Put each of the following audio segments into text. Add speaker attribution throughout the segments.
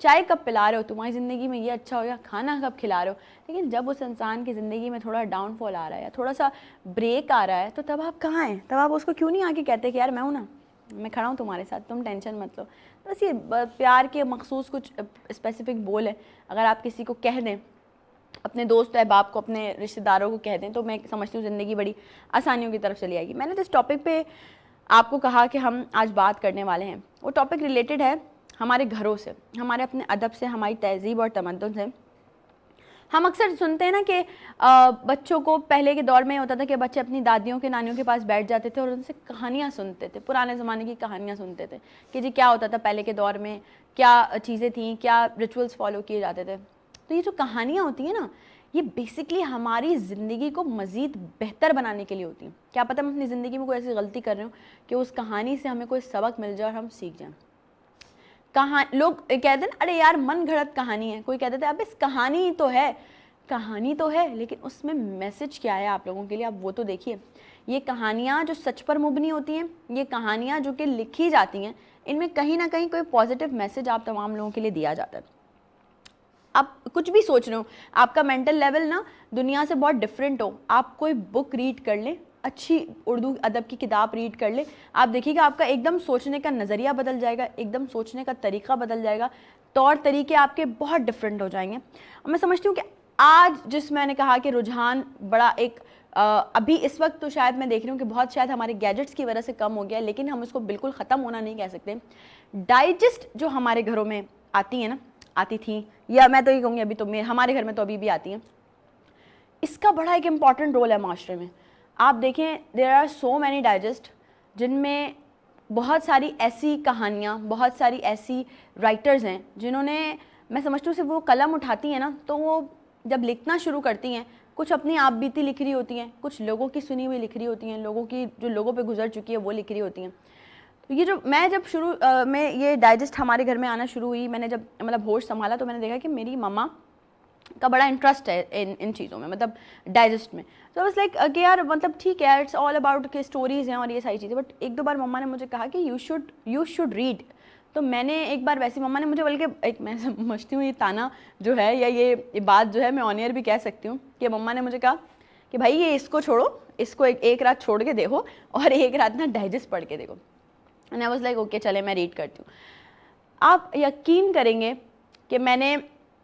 Speaker 1: چائے کب پلا رہے ہو, تمہاری زندگی میں یہ اچھا ہو, یا کھانا کب کھلا رہے ہو, لیکن جب اس انسان کی زندگی میں تھوڑا ڈاؤن فال آ رہا ہے یا تھوڑا سا بریک آ رہا ہے, تو تب آپ کہاں ہیں؟ تب آپ اس کو کیوں نہیں آ کے کہتے کہ یار میں ہوں نا, میں کھڑا ہوں تمہارے ساتھ, تم ٹینشن مت لو. بس یہ پیار کے مخصوص کچھ اسپیسیفک بول ہیں, اگر آپ کسی کو کہہ دیں, اپنے دوست احباب کو, اپنے رشتہ داروں کو کہہ دیں, تو میں سمجھتی ہوں زندگی بڑی آسانیوں کی طرف چلی آئے گی. میں نے جس ٹاپک پہ آپ کو کہا کہ ہم آج بات کرنے والے ہیں, وہ ٹاپک ریلیٹڈ ہے ہمارے گھروں سے, ہمارے اپنے ادب سے, ہماری تہذیب اور تمدن سے. ہم اکثر سنتے ہیں نا کہ بچوں کو پہلے کے دور میں ہوتا تھا کہ بچے اپنی دادیوں کے نانیوں کے پاس بیٹھ جاتے تھے اور ان سے کہانیاں سنتے تھے, پرانے زمانے کی کہانیاں سنتے تھے کہ جی کیا ہوتا تھا پہلے کے دور میں, کیا چیزیں تھیں, کیا ریچولز فالو کیے جاتے تھے. تو یہ جو کہانیاں ہوتی ہیں نا, یہ بیسکلی ہماری زندگی کو مزید بہتر بنانے کے لیے ہوتی ہیں. کیا پتہ ہم اپنی زندگی میں کوئی ایسی غلطی کر رہے ہوں کہ اس کہانی سے ہمیں کوئی سبق مل جائے اور ہم سیکھ جائیں. لوگ کہتے ہیں ارے یار من گھڑت کہانی ہے, کوئی کہتے تھے اب اس کہانی تو ہے, کہانی تو ہے لیکن اس میں میسج کیا ہے آپ لوگوں کے لیے, آپ وہ تو دیکھیے. یہ کہانیاں جو سچ پر مبنی ہوتی ہیں, یہ کہانیاں جو کہ لکھی جاتی ہیں, ان میں کہیں نہ کہیں کوئی پازیٹیو میسج آپ تمام لوگوں کے لیے دیا جاتا ہے. آپ کچھ بھی سوچ رہے ہو, آپ کا مینٹل لیول نا دنیا سے بہت ڈفرینٹ ہو, آپ کوئی بک ریڈ کر لیں, اچھی اردو ادب کی کتاب ریڈ کر لیں, آپ دیکھیے گا آپ کا ایک دم سوچنے کا نظریہ بدل جائے گا, ایک دم سوچنے کا طریقہ بدل جائے گا, طور طریقے آپ کے بہت ڈفرینٹ ہو جائیں گے. اور میں سمجھتی ہوں کہ آج جس میں نے کہا کہ رجحان بڑا ایک ابھی اس وقت تو شاید میں دیکھ رہی ہوں کہ بہت شاید ہمارے گیجٹس کی وجہ سے کم ہو گیا, لیکن ہم اس کو بالکل ختم ہونا نہیں کہہ سکتے. ڈائجسٹ جو ہمارے گھروں میں آتی ہیں نا, آتی تھیں, یا میں تو یہ کہوں گی ابھی تو ہمارے گھر میں تو ابھی بھی آتی ہیں, اس کا بڑا ایک امپورٹنٹ رول ہے معاشرے میں. آپ دیکھیں there are so many digest جن میں بہت ساری ایسی کہانیاں, بہت ساری ایسی رائٹرز ہیں جنہوں نے, میں سمجھتی ہوں صرف وہ قلم اٹھاتی ہیں نا, تو وہ جب لکھنا شروع کرتی ہیں, کچھ اپنی آپ بیتی لکھ رہی ہوتی ہیں, کچھ لوگوں کی سنی ہوئی لکھ رہی ہوتی ہیں, لوگوں کی جو لوگوں پہ گزر چکی ہے وہ لکھ رہی ہوتی ہیں. تو یہ جو میں جب شروع میں یہ ڈائجسٹ ہمارے گھر میں آنا شروع ہوئی, میں نے جب مطلب ہوش سنبھالا تو میں نے دیکھا کہ میری مما کا بڑا انٹرسٹ ہے ان چیزوں میں, مطلب ڈائجسٹ میں. تو بس لائک کہ یار مطلب ٹھیک ہے, اٹس آل اباؤٹ کہ اسٹوریز ہیں اور یہ ساری چیزیں, بٹ ایک دو بار مما نے مجھے کہا کہ یو شوڈ ریڈ. تو میں نے ایک بار ویسی مما نے مجھے, بلکہ ایک میں سمجھتی ہوں یہ تانا جو ہے یا یہ بات جو ہے میں آن ایئر بھی کہہ سکتی ہوں کہ مما نے مجھے کہا کہ بھائی یہ اس کو چھوڑو, اس کو ایک رات چھوڑ کے دیکھو اور ایک رات نا ڈائجسٹ پڑھ کے دیکھو. And I was like okay چلے میں ریڈ کرتی ہوں. آپ یقین کریں گے کہ میں نے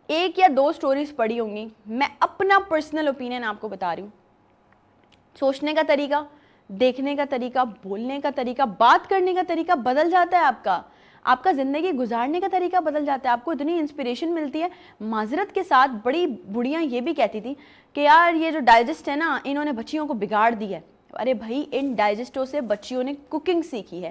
Speaker 1: ایک یا دو سٹوریز پڑھی ہوں گی, میں اپنا پرسنل اوپینین آپ کو بتا رہی ہوں, سوچنے کا طریقہ, دیکھنے کا طریقہ, بولنے کا طریقہ, بات کرنے کا طریقہ بدل جاتا ہے آپ کا زندگی گزارنے کا طریقہ بدل جاتا ہے, آپ کو اتنی انسپریشن ملتی ہے. معذرت کے ساتھ بڑی بڑیاں یہ بھی کہتی تھیں کہ یار یہ جو ڈائجسٹ ہے نا, انہوں نے بچیوں کو بگاڑ دی ہے. ارے بھائی ان ڈائجسٹوں سے بچیوں نے کوکنگ سیکھی ہے,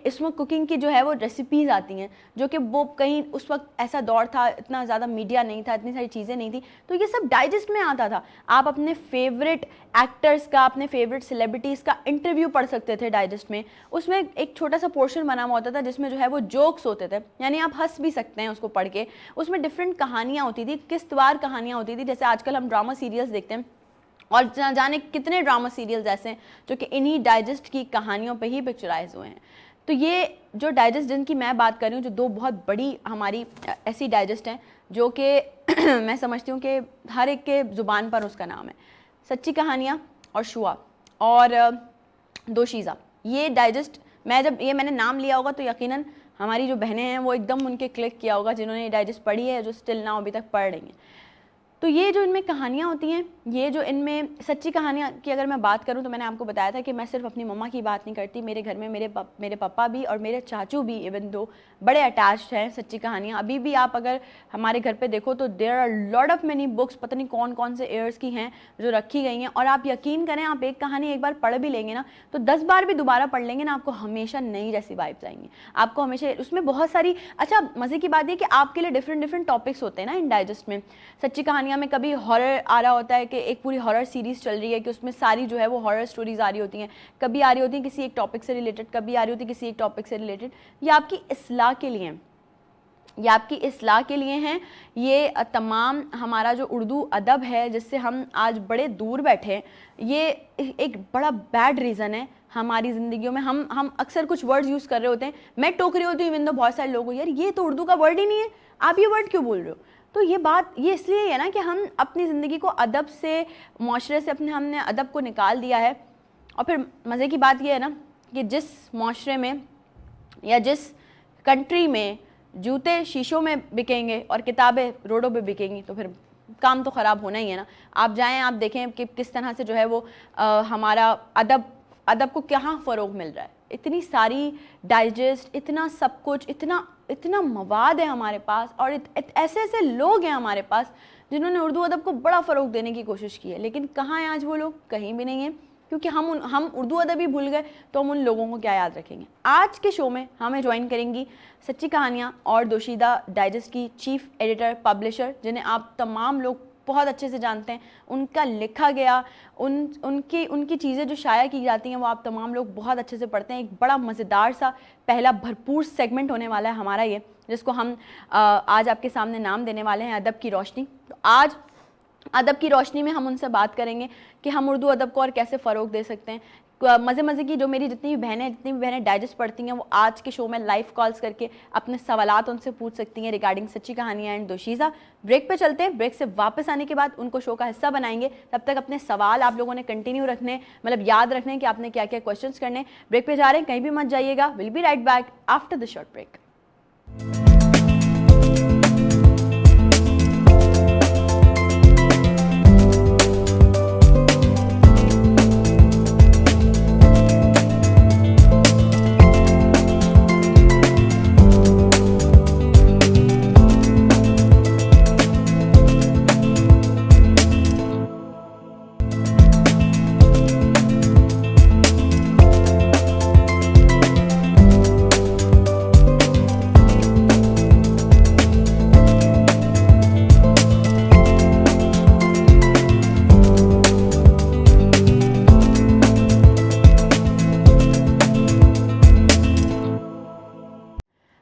Speaker 1: اس میں کوکنگ کی جو ہے وہ ریسیپیز آتی ہیں جو کہ وہ کہیں اس وقت ایسا دور تھا, اتنا زیادہ میڈیا نہیں تھا, اتنی ساری چیزیں نہیں تھیں, تو یہ سب ڈائجسٹ میں آتا تھا. آپ اپنے فیوریٹ ایکٹرز کا, اپنے فیوریٹ سیلیبریٹیز کا انٹرویو پڑھ سکتے تھے ڈائجسٹ میں. اس میں ایک چھوٹا سا پورشن بنا ہوا ہوتا تھا جس میں جو ہے وہ جوکس ہوتے تھے, یعنی آپ ہنس بھی سکتے ہیں اس کو پڑھ کے. اس میں ڈفرینٹ کہانیاں ہوتی تھی, قسط وار کہانیاں ہوتی تھی, جیسے آج کل ہم ڈرامہ سیریلز دیکھتے ہیں اور جانے کتنے ڈرامہ سیریلز ایسے ہیں جو کہ انہی ڈائجسٹ کی کہانیوں پہ ہی پکچرائز ہوئے ہیں. تو یہ جو ڈائجسٹ جن کی میں بات کر رہی ہوں, جو دو بہت بڑی ہماری ایسی ڈائجسٹ ہیں جو کہ میں سمجھتی ہوں کہ ہر ایک کے زبان پر اس کا نام ہے, سچی کہانیاں اور شوا اور دوشیزہ. یہ ڈائجسٹ میں جب یہ میں نے نام لیا ہوگا تو یقیناً ہماری جو بہنیں ہیں وہ ایک دم ان کے کلک کیا ہوگا جنہوں نے یہ ڈائجسٹ پڑھی ہے, جو اسٹل ناؤ ابھی تک پڑھ رہی ہیں. تو یہ جو ان میں کہانیاں ہوتی ہیں, یہ جو ان میں سچی کہانیاں کی اگر میں بات کروں تو میں نے آپ کو بتایا تھا کہ میں صرف اپنی مما کی بات نہیں کرتی, میرے گھر میں میرے پپا بھی اور میرے چاچو بھی ایون دو بڑے اٹیچڈ ہیں سچی کہانیاں. ابھی بھی آپ اگر ہمارے گھر پہ دیکھو تو there are lot of many books, پتہ نہیں کون کون سے ایئرس کی ہیں جو رکھی گئی ہیں, اور آپ یقین کریں آپ ایک کہانی ایک بار پڑھ بھی لیں گے نا تو 10 بار بھی دوبارہ پڑھ لیں گے نا, آپ کو ہمیشہ نئی جیسی وائبس آئیں گی, آپ کو ہمیشہ اس میں بہت ساری. اچھا مزے کی بات یہ کہ آپ کے لیے ڈفرینٹ ٹاپکس ہوتے ہیں نا ان ڈائجسٹ میں. سچی کہانیاں میں کبھی ہارر آ رہا ہوتا ہے کہ ایک پوری ہارر سیریز چل رہی ہے کہ اس میں ساری جو ہے وہ ہارر سٹوریز آ رہی ہوتی ہیں, کبھی آ رہی ہوتی ہیں کسی ایک ٹاپک سے ریلیٹڈ, کبھی آ رہی ہوتی ہے کسی ایک ٹاپک سے ریلیٹڈ. یہ آپ کی اصلاح کے لیے یہ آپ کی اصلاح کے لیے ہیں. یہ تمام ہمارا جو اردو ادب ہے جس سے ہم آج بڑے دور بیٹھے ہیں, یہ ایک بڑا بیڈ ریزن ہے ہماری زندگیوں میں. ہم اکثر کچھ ورڈز یوز کر رہے ہوتے ہیں, میں ٹوک رہی ہوتی ہوں ایون دو بہت سارے لوگ یار یہ تو اردو کا ورڈ ہی نہیں ہے, آپ یہ ورڈ کیوں بول رہے ہو. تو یہ بات یہ اس لیے ہے نا کہ ہم اپنی زندگی کو ادب سے, معاشرے سے ہم نے ادب کو نکال دیا ہے. اور پھر مزے کی بات یہ ہے نا کہ جس معاشرے میں یا جس کنٹری میں جوتے شیشوں میں بکیں گے اور کتابیں روڈوں پہ بکیں گی تو پھر کام تو خراب ہونا ہی ہے نا. آپ جائیں, آپ دیکھیں کہ کس طرح سے جو ہے وہ ہمارا ادب کو کہاں فروغ مل رہا ہے. اتنی ساری ڈائجسٹ, اتنا سب کچھ, اتنا مواد ہے ہمارے پاس, اور ایسے ایسے لوگ ہیں ہمارے پاس جنہوں نے اردو ادب کو بڑا فروغ دینے کی کوشش کی ہے. لیکن کہاں ہیں آج وہ لوگ؟ کہیں بھی نہیں ہیں, کیونکہ ہم اردو ادب ہی بھول گئے تو ہم ان لوگوں کو کیا یاد رکھیں گے. آج کے شو میں ہمیں جوائن کریں گی سچی کہانیاں اور دوشیزہ ڈائجسٹ کی چیف ایڈیٹر پبلشر, جنہیں آپ تمام لوگ بہت اچھے سے جانتے ہیں. ان کا لکھا گیا, ان کی چیزیں جو شائع کی جاتی ہیں وہ آپ تمام لوگ بہت اچھے سے پڑھتے ہیں. ایک بڑا مزیدار سا پہلا بھرپور سیگمنٹ ہونے والا ہے ہمارا یہ, جس کو ہم آج آپ کے سامنے نام دینے والے ہیں ادب کی روشنی. تو آج ادب کی روشنی میں ہم ان سے بات کریں گے کہ ہم اردو ادب کو اور کیسے فروغ دے سکتے ہیں. مزے کی جو میری جتنی بھی بہنیں ڈائجسٹ پڑھتی ہیں وہ آج کے شو میں لائیو کالز کر کے اپنے سوالات ان سے پوچھ سکتی ہیں ریگارڈنگ سچی کہانیاں اینڈ دوشیزہ. بریک پہ چلتے ہیں, بریک سے واپس آنے کے بعد ان کو شو کا حصہ بنائیں گے. تب تک اپنے سوال آپ لوگوں نے کنٹینیو رکھنے, مطلب یاد رکھنے کہ آپ نے کیا کیا کویشچنس کرنے. بریک پہ جا رہے ہیں, کہیں بھی مت جائیے گا. Will be right back after the short break.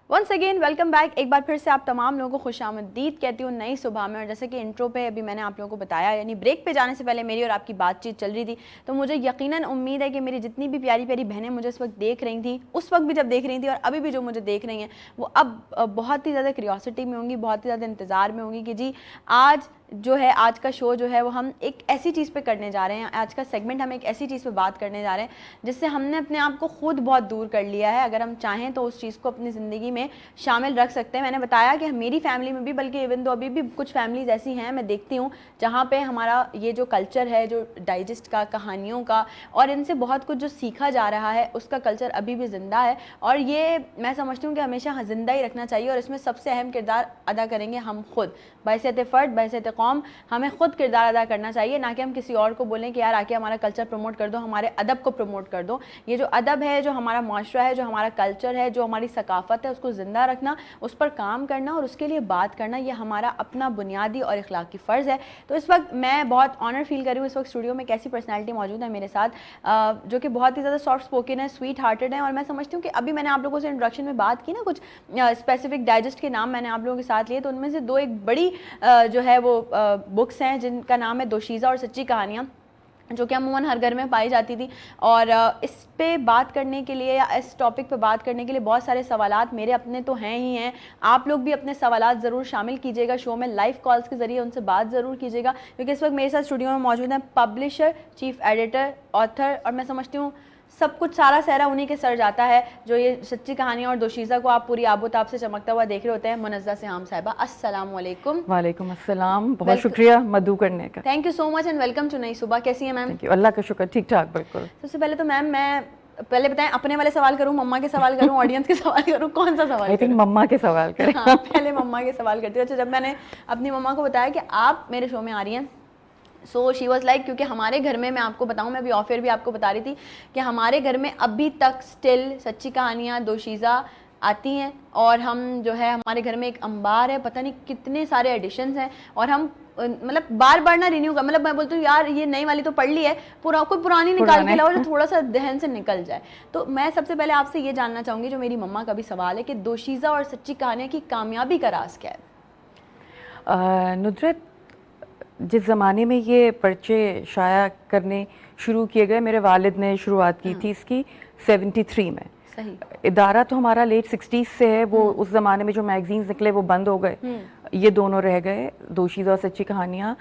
Speaker 1: Once again welcome back. ایک بار پھر سے آپ تمام لوگوں کو خوش آمدید کہتی ہوں نئی صبح میں. اور جیسے کہ انٹرو پہ ابھی میں نے آپ لوگوں کو بتایا, یعنی بریک پہ جانے سے پہلے میری اور آپ کی بات چیت چل رہی تھی, تو مجھے یقیناً امید ہے کہ میری جتنی بھی پیاری پیاری بہنیں مجھے اس وقت دیکھ رہی تھیں, اس وقت بھی جب دیکھ رہی تھیں اور ابھی بھی جو مجھے دیکھ رہی ہیں, وہ اب بہت ہی زیادہ کیوریوسٹی میں ہوں گی, بہت ہی زیادہ انتظار میں ہوں گی کہ جی آج جو ہے آج کا شو جو ہے وہ ہم ایک ایسی چیز پہ کرنے جا رہے ہیں. آج کا سیگمنٹ ہم ایک ایسی چیز پہ بات کرنے جا رہے ہیں جس سے ہم نے اپنے آپ کو خود بہت دور کر لیا ہے. اگر ہم چاہیں تو اس چیز کو اپنی زندگی میں شامل رکھ سکتے ہیں. میں نے بتایا کہ میری فیملی میں بھی, بلکہ ایون دو ابھی بھی کچھ فیملیز ایسی ہیں میں دیکھتی ہوں جہاں پہ ہمارا یہ جو کلچر ہے, جو ڈائجسٹ کا, کہانیوں کا, اور ان سے بہت کچھ جو سیکھا جا رہا ہے, اس کا کلچر ابھی بھی زندہ ہے. اور یہ میں سمجھتی ہوں کہ ہمیشہ زندہ ہی رکھنا چاہیے, اور اس میں سب سے اہم کردار ادا کریں گے ہم خود. بحیثیت فرد, بحیثیت قوم, ہمیں خود کردار ادا کرنا چاہیے, نہ کہ ہم کسی اور کو بولیں کہ یار آ کے ہمارا کلچر پروموٹ کر دو, ہمارے ادب کو پروموٹ کر دو. یہ جو ادب ہے, جو ہمارا معاشرہ ہے, جو ہمارا کلچر ہے, جو ہماری ثقافت ہے, اس کو زندہ رکھنا, اس پر کام کرنا اور اس کے لیے بات کرنا, یہ ہمارا اپنا بنیادی اور اخلاقی فرض ہے. تو اس وقت میں بہت آنر فیل کر رہی ہوں, اس وقت اسٹوڈیو میں ایک ایسی پرسنالٹی موجود ہے میرے ساتھ جو کہ بہت ہی زیادہ سافٹ اسپوکن ہے, سویٹ ہارٹیڈ ہے. اور میں سمجھتی ہوں کہ ابھی میں نے آپ لوگوں سے انٹروڈکشن میں بات کی نا, کچھ اسپیسیفک ڈائجسٹ کے نام میں نے آپ لوگوں کے ساتھ لیے, تو ان میں سے دو ایک بڑی جو ہے وہ بکس ہیں جن کا نام ہے دوشیزہ اور سچی کہانیاں, جو کہ عموماً ہر گھر میں پائی جاتی تھی. اور اس پہ بات کرنے کے لیے, یا اس ٹاپک پہ بات کرنے کے لیے بہت سارے سوالات میرے اپنے تو ہیں ہی ہیں. آپ لوگ بھی اپنے سوالات ضرور شامل کیجیے گا شو میں, لائیو کالز کے ذریعے ان سے بات ضرور کیجیے گا, کیونکہ اس وقت میرے ساتھ اسٹوڈیو میں موجود ہیں پبلشر, چیف ایڈیٹر, آتھر, اور میں سمجھتی ہوں سب کچھ سارا سہرا انہی کے سر جاتا ہے جو یہ سچی کہانیاں اور دوشیزہ کو آپ پوری آب و تاب سے چمکتا ہوا دیکھ رہے ہوتے ہیں. منزہ سہام صاحبہ, السلام علیکم.
Speaker 2: وعلیکم السلام, بہت شکریہ مدعو کرنے کا.
Speaker 1: Thank you so much and welcome to نئی صبح. کیسی ہیں میم؟
Speaker 2: اللہ کا شکر, ٹھیک ٹھاک بالکل.
Speaker 1: سب سے پہلے تو میم میں پہلے بتائیں اپنے والے سوال کروں, مما کے سوال کروں, آڈینس کے سوال کروں, کون سا سوال کروں؟
Speaker 2: مما کے سوال کریں.
Speaker 1: ہاں پہلے مما کے سوال کرتی ہوں. اچھا, جب میں نے اپنی مما کو بتایا کہ آپ میرے شو میں آ رہی ہیں, سو شی واز لائک, کیونکہ ہمارے گھر میں آپ کو بتاؤں, میں ابھی آف ایئر بھی آپ کو بتا رہی تھی کہ ہمارے گھر میں ابھی تک اسٹل سچی کہانیاں, دوشیزہ آتی ہیں اور ہم جو ہے ہمارے گھر میں ایک انبار ہے, پتہ نہیں کتنے سارے ایڈیشنز ہیں, اور ہم مطلب بار بار نہ رینیو کر, مطلب میں بولتی ہوں یار یہ نئی والی تو پڑھ لی ہے, کوئی پرانی نکال کے لاؤ جو تھوڑا سا ذہن سے نکل جائے. تو میں سب سے پہلے آپ سے یہ جاننا چاہوں گی, جو میری مما کا بھی سوال ہے, کہ دوشیزہ اور سچی کہانیاں کی کامیابی کا راز کیا ہے؟
Speaker 2: ندرت, جس زمانے میں یہ پرچے شائع کرنے شروع کیے گئے, میرے والد نے شروعات کی تھی اس کی 73 میں. ادارہ تو ہمارا لیٹ 60s سے ہے, وہ اس زمانے میں جو میگزینز نکلے وہ بند ہو گئے, یہ دونوں رہ گئے, دوشیزہ اور سچی کہانیاں.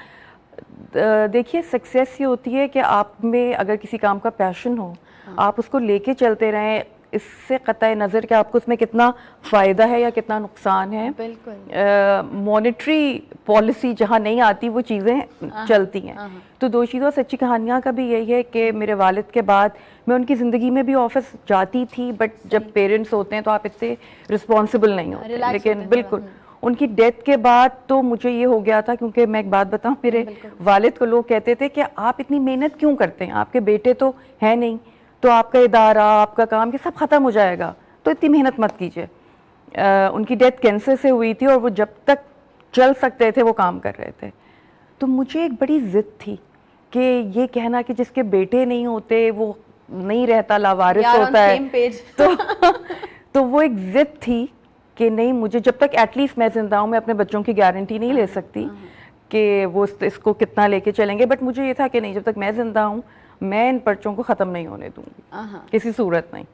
Speaker 2: دیکھیے سکسیس یہ ہوتی ہے کہ آپ میں اگر کسی کام کا پیشن ہو, آپ اس کو لے کے چلتے رہیں, اس سے قطع نظر کہ آپ کو اس میں کتنا فائدہ ہے یا کتنا نقصان ہے. مانیٹری پالیسی جہاں نہیں آتی وہ چیزیں چلتی ہیں. تو دوشیزہ اور سچی کہانیاں کا بھی یہی ہے کہ میرے والد کے بعد میں ان کی زندگی میں بھی آفس جاتی تھی, بٹ جب پیرنٹس ہوتے ہیں تو آپ اتنے رسپانسبل نہیں ہوتے, لیکن بالکل ان کی ڈیتھ کے بعد تو مجھے یہ ہو گیا تھا, کیونکہ میں ایک بات بتاؤں, میرے والد کو لوگ کہتے تھے کہ آپ اتنی محنت کیوں کرتے ہیں, آپ کے بیٹے تو ہیں نہیں, تو آپ کا ادارہ, آپ کا کام, یہ سب ختم ہو جائے گا, تو اتنی محنت مت کیجیے. ان کی ڈیتھ کینسر سے ہوئی تھی اور وہ جب تک چل سکتے تھے وہ کام کر رہے تھے. تو مجھے ایک بڑی ضد تھی کہ یہ کہنا کہ جس کے بیٹے نہیں ہوتے وہ نہیں رہتا, لاوارث ہوتا ہے, تو وہ ایک ضد تھی کہ نہیں, مجھے جب تک ایٹ لیسٹ میں زندہ ہوں, میں اپنے بچوں کی گارنٹی نہیں لے سکتی کہ وہ اس کو کتنا لے کے چلیں گے, بٹ مجھے یہ تھا کہ نہیں, جب تک میں زندہ ہوں میں ان پرچوں کو ختم نہیں ہونے دوں گی کسی صورت نہیں.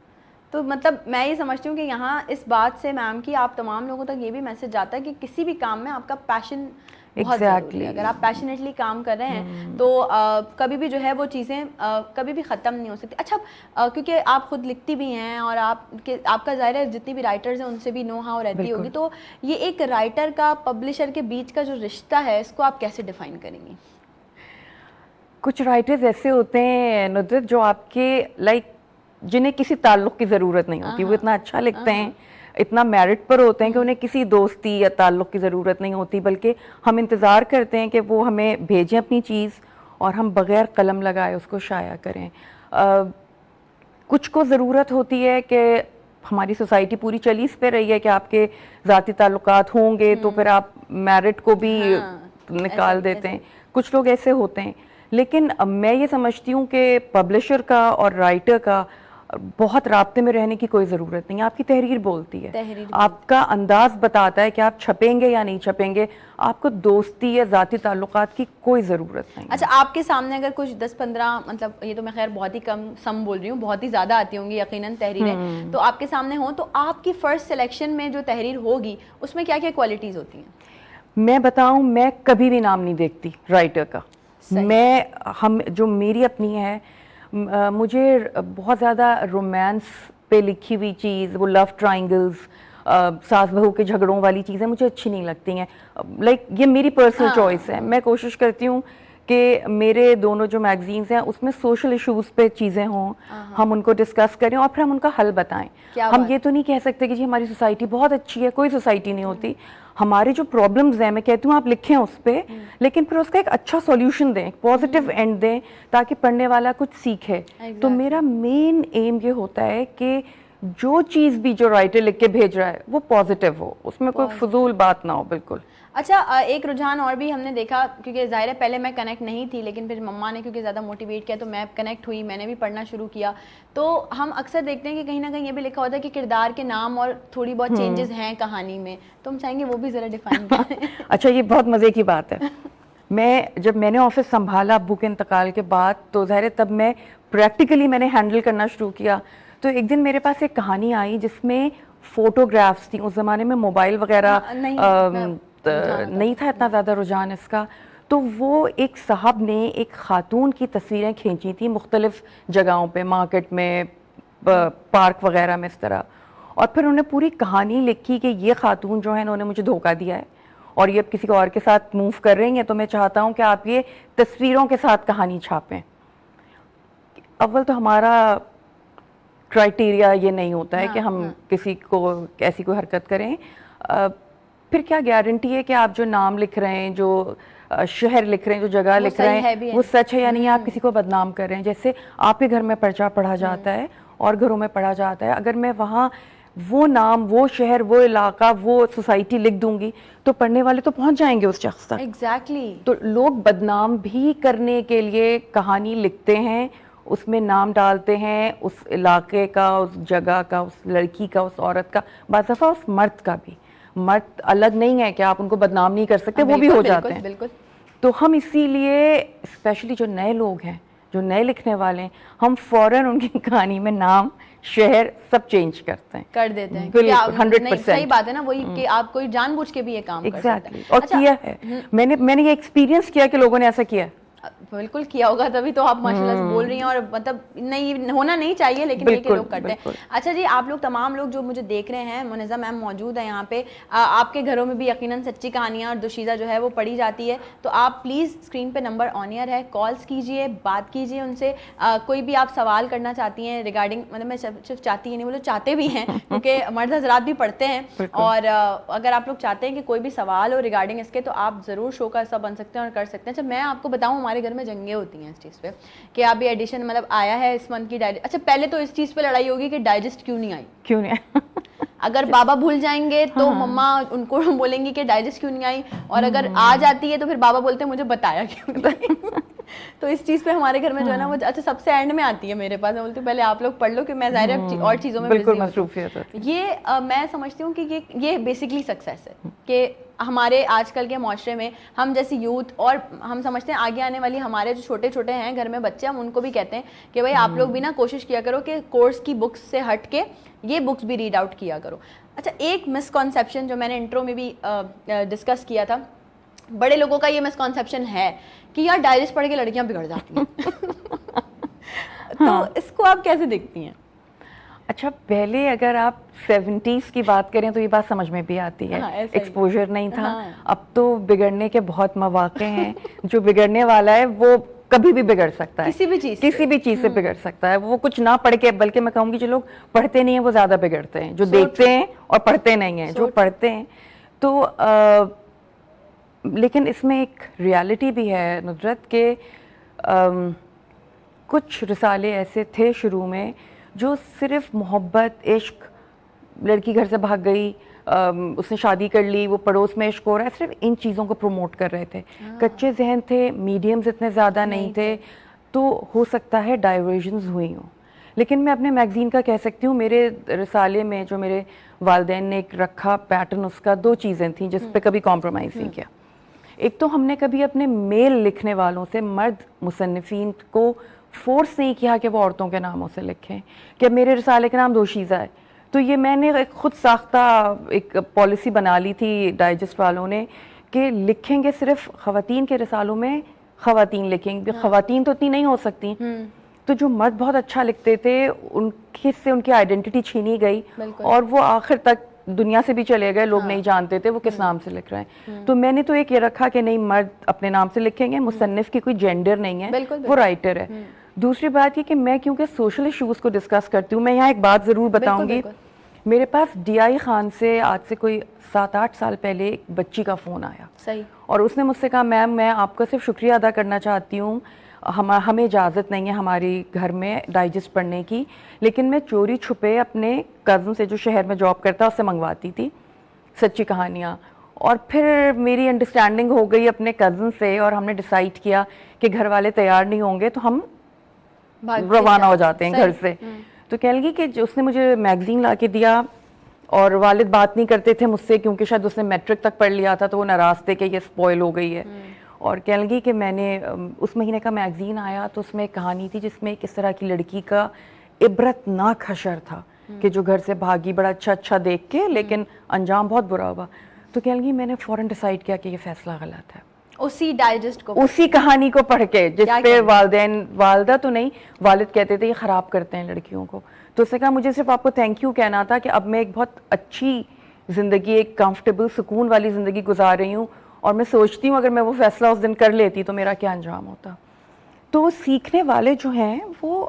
Speaker 1: تو مطلب میں یہ سمجھتی ہوں کہ یہاں اس بات سے میم کی آپ تمام لوگوں تک یہ بھی میسج جاتا ہے کہ کسی بھی کام میں آپ کا پیشن بہت ضروری ہے. اگر آپ پیشنیٹلی کام کر رہے ہیں تو کبھی بھی جو ہے وہ چیزیں کبھی بھی ختم نہیں ہو سکتی. اچھا, کیونکہ آپ خود لکھتی بھی ہیں اور آپ کا ظاہر ہے جتنی بھی رائٹرز ہیں ان سے بھی نو ہاؤ رہتی ہوگی, تو یہ ایک رائٹر کا پبلشر کے بیچ کا جو رشتہ ہے اس کو آپ کیسے ڈیفائن کریں گی؟
Speaker 2: کچھ رائٹرز ایسے ہوتے ہیں ندرت جو آپ کے لائک جنہیں کسی تعلق کی ضرورت نہیں ہوتی, وہ اتنا اچھا لکھتے ہیں, اتنا میرٹ پر ہوتے ہیں کہ انہیں کسی دوستی یا تعلق کی ضرورت نہیں ہوتی, بلکہ ہم انتظار کرتے ہیں کہ وہ ہمیں بھیجیں اپنی چیز اور ہم بغیر قلم لگائے اس کو شائع کریں. کچھ کو ضرورت ہوتی ہے کہ ہماری سوسائٹی پوری چلی اس پہ رہی ہے کہ آپ کے ذاتی تعلقات ہوں گے تو پھر آپ میرٹ کو بھی نکال دیتے ہیں, کچھ لوگ ایسے ہوتے ہیں. لیکن میں یہ سمجھتی ہوں کہ پبلشر کا اور رائٹر کا بہت رابطے میں رہنے کی کوئی ضرورت نہیں ہے. آپ کی تحریر بولتی ہے, آپ کا انداز بتاتا ہے کہ آپ چھپیں گے یا نہیں چھپیں گے, آپ کو دوستی یا ذاتی تعلقات کی کوئی ضرورت نہیں.
Speaker 1: اچھا, آپ کے سامنے اگر کچھ 10-15, مطلب یہ تو میں خیر بہت ہی کم بول رہی ہوں, بہت ہی زیادہ آتی ہوں گی یقیناً تحریریں, تو آپ کے سامنے ہوں, تو آپ کی فرسٹ سلیکشن میں جو تحریر ہوگی اس میں کیا کیا کوالٹیز ہوتی ہیں؟
Speaker 2: میں بتاؤں, میں کبھی بھی نام نہیں دیکھتی رائٹر کا. جو میری اپنی ہے, مجھے بہت زیادہ رومانس پہ لکھی ہوئی چیز, وہ لو ٹرائنگلز, ساس بہو کے جھگڑوں والی چیزیں مجھے اچھی نہیں لگتی ہیں. لائک یہ میری پرسنل چوائس ہے. میں کوشش کرتی ہوں کہ میرے دونوں جو میگزینز ہیں اس میں سوشل ایشوز پہ چیزیں ہوں, ہم ان کو ڈسکس کریں اور پھر ہم ان کا حل بتائیں. ہم یہ تو نہیں کہہ سکتے کہ جی ہماری سوسائٹی بہت اچھی ہے, کوئی سوسائٹی نہیں ہوتی. ہمارے جو پرابلمز ہیں, میں کہتی ہوں آپ لکھیں اس پہ, لیکن پھر اس کا ایک اچھا سولوشن دیں, ایک پازیٹیو اینڈ دیں تاکہ پڑھنے والا کچھ سیکھے. تو میرا مین ایم یہ ہوتا ہے کہ جو چیز بھی جو رائٹر لکھ کے بھیج رہا ہے وہ پازیٹیو ہو, اس میں کوئی فضول بات نہ ہو. بالکل.
Speaker 1: اچھا, ایک رجحان اور بھی ہم نے دیکھا, کیونکہ ظاہر ہے پہلے میں کنیکٹ نہیں تھی, لیکن پھر مما نے کیونکہ زیادہ موٹیویٹ کیا تو میں کنیکٹ ہوئی, میں نے بھی پڑھنا شروع کیا. تو ہم اکثر دیکھتے ہیں کہ کہیں نہ کہیں یہ بھی لکھا ہوتا ہے کہ کردار کے نام اور تھوڑی بہت چینجز ہیں کہانی میں, تو ہم چاہیں گے وہ بھی ذرا ڈیفائن کریں.
Speaker 2: اچھا, یہ بہت مزے کی بات ہے. جب میں نے آفس سنبھالا ابو کے انتقال کے بعد, تو ظاہر ہے تب میں پریکٹیکلی میں نے ہینڈل کرنا شروع کیا. تو ایک دن میرے پاس ایک کہانی آئی جس میں فوٹوگرافس تھیں. اس زمانے میں موبائل وغیرہ نہیں تھا اتنا زیادہ رجحان اس کا. تو وہ ایک صاحب نے ایک خاتون کی تصویریں کھینچی تھیں مختلف جگہوں پہ, مارکیٹ میں, پارک وغیرہ میں, اس طرح. اور پھر انہوں نے پوری کہانی لکھی کہ یہ خاتون جو ہے انہوں نے مجھے دھوکہ دیا ہے اور یہ اب کسی اور کے ساتھ موو کر رہی ہیں, تو میں چاہتا ہوں کہ آپ یہ تصویروں کے ساتھ کہانی چھاپیں. اول تو ہمارا کرائٹیریا یہ نہیں ہوتا ہے کہ ہم کسی کو ایسی کوئی حرکت کریں. پھر کیا گارنٹی ہے کہ آپ جو نام لکھ رہے ہیں, جو شہر لکھ رہے ہیں, جو جگہ لکھ رہے ہیں وہ سچ ہے یا نہیں. آپ کسی کو بدنام کر رہے ہیں. جیسے آپ کے گھر میں پرچہ پڑھا جاتا ہے اور گھروں میں پڑھا جاتا ہے, اگر میں وہاں وہ نام, وہ شہر, وہ علاقہ, وہ سوسائٹی لکھ دوں گی تو پڑھنے والے تو پہنچ جائیں گے اس شخص تک.
Speaker 1: ایگزیکٹلی.
Speaker 2: تو لوگ بدنام بھی کرنے کے لیے کہانی لکھتے ہیں, اس میں نام ڈالتے ہیں اس علاقے کا, اس جگہ کا, اس لڑکی کا, اس عورت کا, بعض دفعہ اس مرد کا بھی. مرد الگ نہیں ہے کہ آپ ان کو بدنام نہیں کر سکتے, وہ بھی ہو جاتے ہیں.
Speaker 1: بالکل.
Speaker 2: تو ہم اسی لیے اسپیشلی جو نئے لوگ ہیں, جو نئے لکھنے والے ہیں, ہم فوراً ان کی کہانی میں نام, شہر سب چینج کرتے ہیں,
Speaker 1: کر دیتے ہیں.
Speaker 2: 100%.
Speaker 1: صحیح بات ہے نا, وہی کہ آپ کوئی جان بوجھ کے بھی یہ کام کر سکتے ہیں.
Speaker 2: اور کیا ہے, میں نے یہ ایکسپیرینس کیا کہ لوگوں نے ایسا کیا ہے.
Speaker 1: بالکل کیا ہوگا, تبھی تو آپ ماشاءاللہ سے بول رہی ہیں. اور مطلب نہیں ہونا نہیں چاہیے, لیکن یہ کہ لوگ کرتے ہیں. اچھا جی, آپ لوگ تمام لوگ جو مجھے دیکھ رہے ہیں, منزہ میم موجود ہے یہاں پہ, آپ کے گھروں میں بھی یقیناً سچی کہانیاں اور دوشیزہ جو ہے وہ پڑھی جاتی ہے. تو آپ پلیز اسکرین پہ نمبر آن ایئر ہے, کالس کیجیے, بات کیجیے ان سے. کوئی بھی آپ سوال کرنا چاہتی ہیں ریگارڈنگ, مطلب میں صرف چاہتی ہی نہیں, وہ لوگ چاہتے بھی ہیں کیونکہ مرد حضرات بھی پڑھتے ہیں. اور اگر آپ لوگ چاہتے ہیں کہ کوئی بھی سوال ہو ریگارڈنگ اس کے, تو آپ ضرور شو کا حصہ بن سکتے ہیں اور کر سکتے ہیں. اچھا میں آپ کو بتاؤں, ہمارے گھر میں جنگیں ہوتی ہیں اس چیز پہ کہ اب یہ ایڈیشن مطلب آیا ہے اس منتھ کی ڈائجسٹ. اچھا پہلے تو اس چیز پہ لڑائی ہوگی کہ ڈائجسٹ کیوں نہیں آئی. اگر بابا بھول جائیں گے تو مما ان کو بولیں گی کہ ڈائجسٹ کیوں نہیں آئی, اور اگر آ جاتی ہے تو پھر بابا بولتے ہیں مجھے بتایا کیوں نہیں. تو اس چیز پہ ہمارے گھر میں جو ہے نا وہ اچھا سب سے اینڈ میں آتی ہے میرے پاس. میں بولتی ہوں پہلے آپ لوگ پڑھ لو کہ میں ظاہر ہے اور چیزوں میں
Speaker 2: بالکل مصروفیت ہے.
Speaker 1: یہ میں سمجھتی ہوں کہ یہ بیسکلی سکسیس ہے کہ ہمارے آج کل کے معاشرے میں ہم جیسی یوتھ, اور ہم سمجھتے ہیں آگے آنے والی ہمارے جو چھوٹے چھوٹے ہیں گھر میں بچے, ہم ان کو بھی کہتے ہیں کہ بھائی آپ لوگ بھی نا کوشش کیا کرو کہ کورس کی بکس سے ہٹ کے یہ بکس بھی ریڈ آؤٹ کیا کرو. اچھا ایک مسکنسیپشن جو میں نے انٹرو میں بھی ڈسکس کیا تھا, بڑے لوگوں کا یہ مسکنسیپشن ہے کہ یار ڈائجسٹ پڑھ کے لڑکیاں بگڑ جاتی ہیں. تو اس کو آپ کیسے دیکھتی ہیں؟
Speaker 2: اچھا پہلے اگر آپ 70s کی بات کریں تو یہ بات سمجھ میں بھی آتی ہے, ایکسپوجر نہیں تھا. اب تو بگڑنے کے بہت مواقع ہیں, جو بگڑنے والا ہے وہ کبھی بھی بگڑ سکتا ہے, کسی بھی چیز سے بگڑ سکتا ہے. وہ کچھ نہ پڑھ کے, بلکہ میں کہوں گی جو لوگ پڑھتے نہیں ہیں وہ زیادہ بگڑتے ہیں, جو دیکھتے ہیں اور پڑھتے نہیں ہیں. جو پڑھتے ہیں تو لیکن اس میں ایک ریالٹی بھی ہے ندرت کہ کچھ رسالے ایسے تھے شروع میں جو صرف محبت, عشق, لڑکی گھر سے بھاگ گئی, اس نے شادی کر لی, وہ پڑوس میں عشق ہو رہا ہے, صرف ان چیزوں کو پروموٹ کر رہے تھے. کچے ذہن تھے, میڈیمز اتنے زیادہ نہیں تھے, تو ہو سکتا ہے ڈائیورژنز ہوئی ہوں. لیکن میں اپنے میگزین کا کہہ سکتی ہوں, میرے رسالے میں جو میرے والدین نے ایک رکھا پیٹرن, اس کا 2 چیزیں تھیں جس پہ کبھی کمپرومائز نہیں کیا. ایک تو ہم نے کبھی اپنے میل لکھنے والوں سے, مرد مصنفین کو فورس نہیں کیا کہ وہ عورتوں کے ناموں سے لکھیں, کہ میرے رسالے کا نام دوشیزہ ہے. تو یہ میں نے ایک خود ساختہ ایک پالیسی بنا لی تھی ڈائجسٹ والوں نے کہ لکھیں گے صرف خواتین کے رسالوں میں خواتین لکھیں گے. خواتین تو اتنی نہیں ہو سکتی, تو جو مرد بہت اچھا لکھتے تھے ان سے ان کی آئیڈینٹی چھینی گئی, اور وہ آخر تک دنیا سے بھی چلے گئے. لوگ نہیں جانتے تھے وہ کس نام سے لکھ رہے ہیں. تو میں نے تو ایک یہ رکھا کہ نہیں, مرد اپنے نام سے لکھیں گے, مصنف کی کوئی جینڈر نہیں ہے, وہ رائٹر ہے. دوسری بات یہ کہ میں کیونکہ سوشل ایشوز کو ڈسکس کرتی ہوں, میں یہاں ایک بات ضرور بتاؤں گی. میرے پاس ڈی آئی خان سے آج سے کوئی 7-8 سال پہلے ایک بچی کا فون آیا,
Speaker 1: صحیح,
Speaker 2: اور اس نے مجھ سے کہا میم میں آپ کا صرف شکریہ ادا کرنا چاہتی ہوں, ہمیں اجازت نہیں ہے ہماری گھر میں ڈائجسٹ پڑھنے کی, لیکن میں چوری چھپے اپنے کزن سے جو شہر میں جاب کرتا ہے اس سے منگواتی تھی سچی کہانیاں. اور پھر میری انڈرسٹینڈنگ ہو گئی اپنے کزن سے, اور ہم نے ڈیسائیڈ کیا کہ گھر والے تیار نہیں ہوں گے تو ہم روانہ ہو جاتے ہیں گھر سے. تو کہہ لگی کہ اس نے مجھے میگزین لا کے دیا, اور والد بات نہیں کرتے تھے مجھ سے کیونکہ شاید اس نے میٹرک تک پڑھ لیا تھا, تو وہ ناراض تھے کہ یہ اسپوائل ہو گئی ہے. اور کہنے لگی کہ میں نے اس مہینے کا میگزین آیا تو اس میں ایک کہانی تھی جس میں کس طرح کی لڑکی کا عبرت ناک حشر تھا کہ جو گھر سے بھاگی بڑا اچھا دیکھ کے, لیکن انجام بہت برا ہوا. تو کہنے لگی میں نے فوراً ڈیسائیڈ کیا کہ یہ فیصلہ غلط ہے,
Speaker 1: اسی ڈائجسٹ کو,
Speaker 2: اسی کہانی کو پڑھ کے, جس پہ والدہ تو نہیں, والد کہتے تھے یہ خراب کرتے ہیں لڑکیوں کو. تو اس نے کہا مجھے صرف آپ کو تھینک یو کہنا تھا کہ اب میں ایک بہت اچھی زندگی, ایک کمفرٹیبل سکون والی زندگی گزار رہی ہوں, اور میں سوچتی ہوں اگر میں وہ فیصلہ اس دن کر لیتی تو میرا کیا انجام ہوتا. تو سیکھنے والے جو ہیں وہ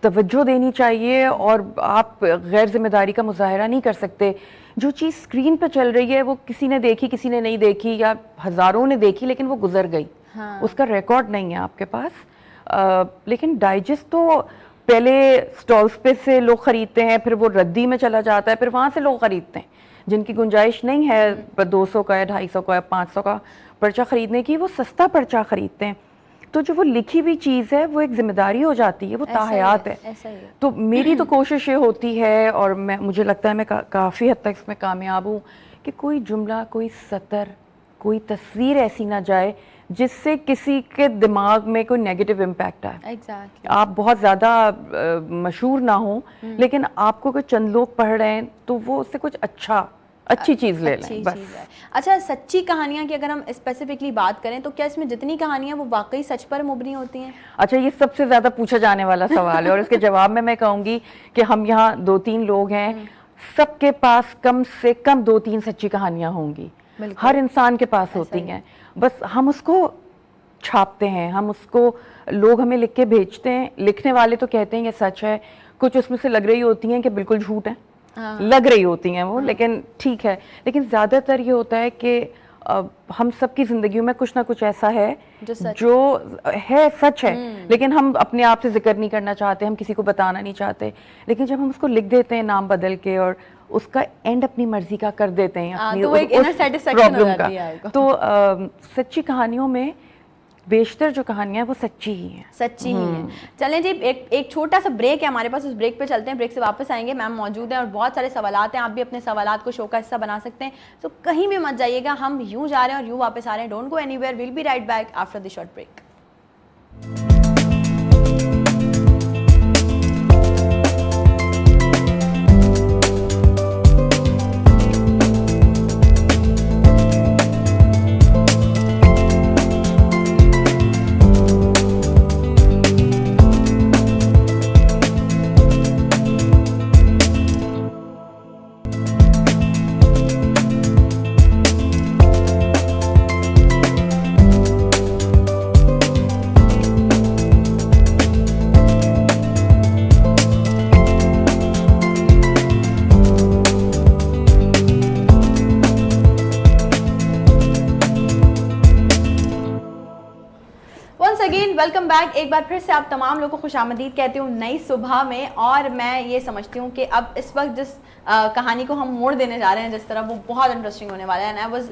Speaker 2: توجہ دینی چاہیے اور آپ غیر ذمہ داری کا مظاہرہ نہیں کر سکتے. جو چیز اسکرین پہ چل رہی ہے وہ کسی نے دیکھی, کسی نے نہیں دیکھی, یا ہزاروں نے دیکھی لیکن وہ گزر گئی, اس کا ریکارڈ نہیں ہے آپ کے پاس. لیکن ڈائجسٹ تو پہلے سٹالز پہ سے لوگ خریدتے ہیں, پھر وہ ردی میں چلا جاتا ہے, پھر وہاں سے لوگ خریدتے ہیں. جن کی گنجائش نہیں ہے 200 کا یا 250 کا یا 500 کا پرچہ خریدنے کی, وہ سستا پرچہ خریدتے ہیں. تو جو وہ لکھی ہوئی چیز ہے وہ ایک ذمہ داری ہو جاتی ہے, وہ تاحیات ہے. تو میری تو کوشش یہ ہوتی ہے, اور مجھے لگتا ہے میں کافی حد تک اس میں کامیاب ہوں, کہ کوئی جملہ, کوئی سطر, کوئی تصویر ایسی نہ جائے جس سے کسی کے دماغ میں کوئی نیگیٹو امپیکٹ آئے. آپ بہت زیادہ مشہور نہ ہوں, لیکن آپ کو کوئی چند لوگ پڑھ رہے ہیں تو وہ اس سے کچھ اچھی چیز لے لیں بس.
Speaker 1: اچھا, سچی کہانیاں کی اگر ہم اسپیسیفکلی بات کریں تو کیا اس میں جتنی کہانیاں وہ واقعی سچ پر مبنی ہوتی ہیں؟
Speaker 2: اچھا, یہ سب سے زیادہ پوچھا جانے والا سوال ہے, اور اس کے جواب میں کہوں گی کہ ہم یہاں 2-3 لوگ ہیں, سب کے پاس کم سے کم 2-3 سچی کہانیاں ہوں گی. ہر انسان کے پاس ہوتی ہیں, بس ہم اس کو چھاپتے ہیں, ہم اس کو, لوگ ہمیں لکھ کے بھیجتے ہیں, لکھنے والے تو کہتے ہیں یہ سچ ہے, کچھ اس میں سے لگ رہی ہوتی ہیں کہ بالکل جھوٹ ہے, لگ رہی ہوتی ہیں وہ, لیکن ٹھیک ہے. لیکن زیادہ تر یہ ہوتا ہے کہ ہم سب کی زندگیوں میں کچھ نہ کچھ ایسا ہے جو ہے سچ ہے, لیکن ہم اپنے آپ سے ذکر نہیں کرنا چاہتے, ہم کسی کو بتانا نہیں چاہتے. لیکن جب ہم اس کو لکھ دیتے ہیں نام بدل کے, اور اس کا اینڈ اپنی مرضی کا کر دیتے ہیں, اپنی پرابلم کا, تو سچی کہانیوں میں بیشتر جو کہانیاں ہیں وہ سچی ہی ہیں.
Speaker 1: چلیں جی, ایک چھوٹا سا بریک ہے ہمارے پاس, اس بریک پہ چلتے ہیں. بریک سے واپس آئیں گے, میم موجود ہیں اور بہت سارے سوالات ہیں, آپ بھی اپنے سوالات کو شو کا حصہ بنا سکتے ہیں. تو کہیں بھی مت جائیے گا, ہم یوں جا رہے ہیں اور یوں واپس آ رہے ہیں. Don't go anywhere, we'll be right back after the short break. Welcome back. ایک بار پھر سے آپ تمام لوگوں کو خوش آمدید کہتی ہوں نئی صبح میں. اور میں یہ سمجھتی ہوں کہ اب اس وقت جس کہانی کو ہم موڑ دینے جا رہے ہیں جس طرح, وہ بہت انٹرسٹنگ ہونے والا ہے. اینڈ آئی واز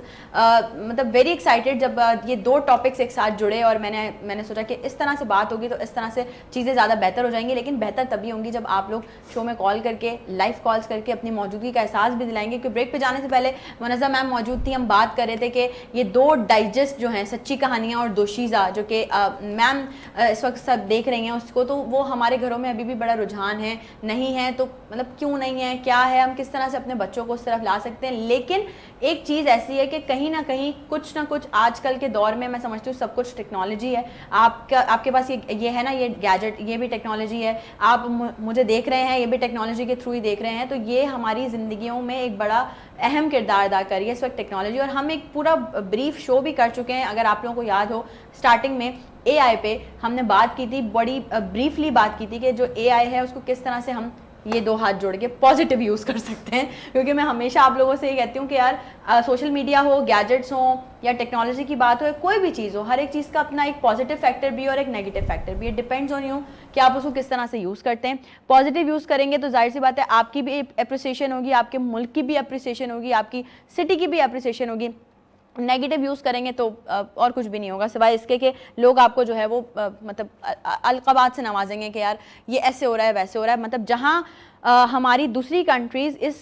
Speaker 1: مطلب ویری ایکسائٹیڈ جب یہ 2 ٹاپکس ایک ساتھ جڑے, اور میں نے سوچا کہ اس طرح سے بات ہوگی تو اس طرح سے چیزیں زیادہ بہتر ہو جائیں گی. لیکن بہتر تبھی ہوں گی جب آپ لوگ شو میں کال کر کے, لائیو کالز کر کے اپنی موجودگی کا احساس بھی دلائیں گے. کیونکہ بریک پہ جانے سے پہلے منزہ میم موجود تھی, ہم بات کر رہے تھے کہ یہ 2 ڈائجسٹ جو ہیں, سچی کہانیاں اور دوشیزہ, جو کہ میم اس وقت سب دیکھ رہی ہیں اس کو, تو وہ ہمارے گھروں میں ابھی بھی بڑا رجحان ہے. نہیں ہے تو مطلب کیوں نہیں ہے, کیا ہے, ہم کس طرح سے اپنے بچوں کو اس طرف لا سکتے ہیں. لیکن ایک چیز ایسی ہے کہ کہیں نہ کہیں کچھ نہ کچھ آج کل کے دور میں, میں سمجھتی ہوں سب کچھ ٹیکنالوجی ہے. آپ کے پاس یہ ہے نا, یہ گیجٹ, یہ بھی ٹیکنالوجی ہے. آپ مجھے دیکھ رہے ہیں, یہ بھی ٹیکنالوجی کے تھرو ہی دیکھ رہے ہیں. تو یہ ہماری زندگیوں میں ایک بڑا اہم کردار ادا کر رہی ہے اس وقت ٹیکنالوجی. اور ہم ایک پورا بریف شو بھی کر چکے ہیں, اگر آپ لوگوں کو یاد ہو. اسٹارٹنگ میں اے آئی پہ ہم نے بات کی تھی, بڑی بریفلی بات کی تھی کہ جو اے آئی ہے اس کو کس طرح سے ہم یہ 2 ہاتھ جوڑ کے پازیٹیو یوز کر سکتے ہیں. کیونکہ میں ہمیشہ آپ لوگوں سے یہ کہتی ہوں کہ یار سوشل میڈیا ہو, گیجٹس ہوں, یا ٹیکنالوجی کی بات ہو, کوئی بھی چیز ہو, ہر ایک چیز کا اپنا ایک پازیٹیو فیکٹر بھی اور ایک نیگیٹو فیکٹر بھی. اٹ ڈیپینڈز آن یو کہ آپ اس کو کس طرح سے یوز کرتے ہیں. پازیٹیو یوز کریں گے تو ظاہر سی بات ہے آپ کی بھی اپریسیشن ہوگی, آپ کے ملک کی بھی اپریسیشن ہوگی, آپ کی سٹی کی بھی اپریسیشن ہوگی. نیگیٹو یوز کریں گے تو اور کچھ بھی نہیں ہوگا سوائے اس کے کہ لوگ آپ کو جو ہے وہ مطلب القابات سے نوازیں گے کہ یار یہ ایسے ہو رہا ہے, ویسے ہو رہا ہے. مطلب جہاں ہماری دوسری کنٹریز اس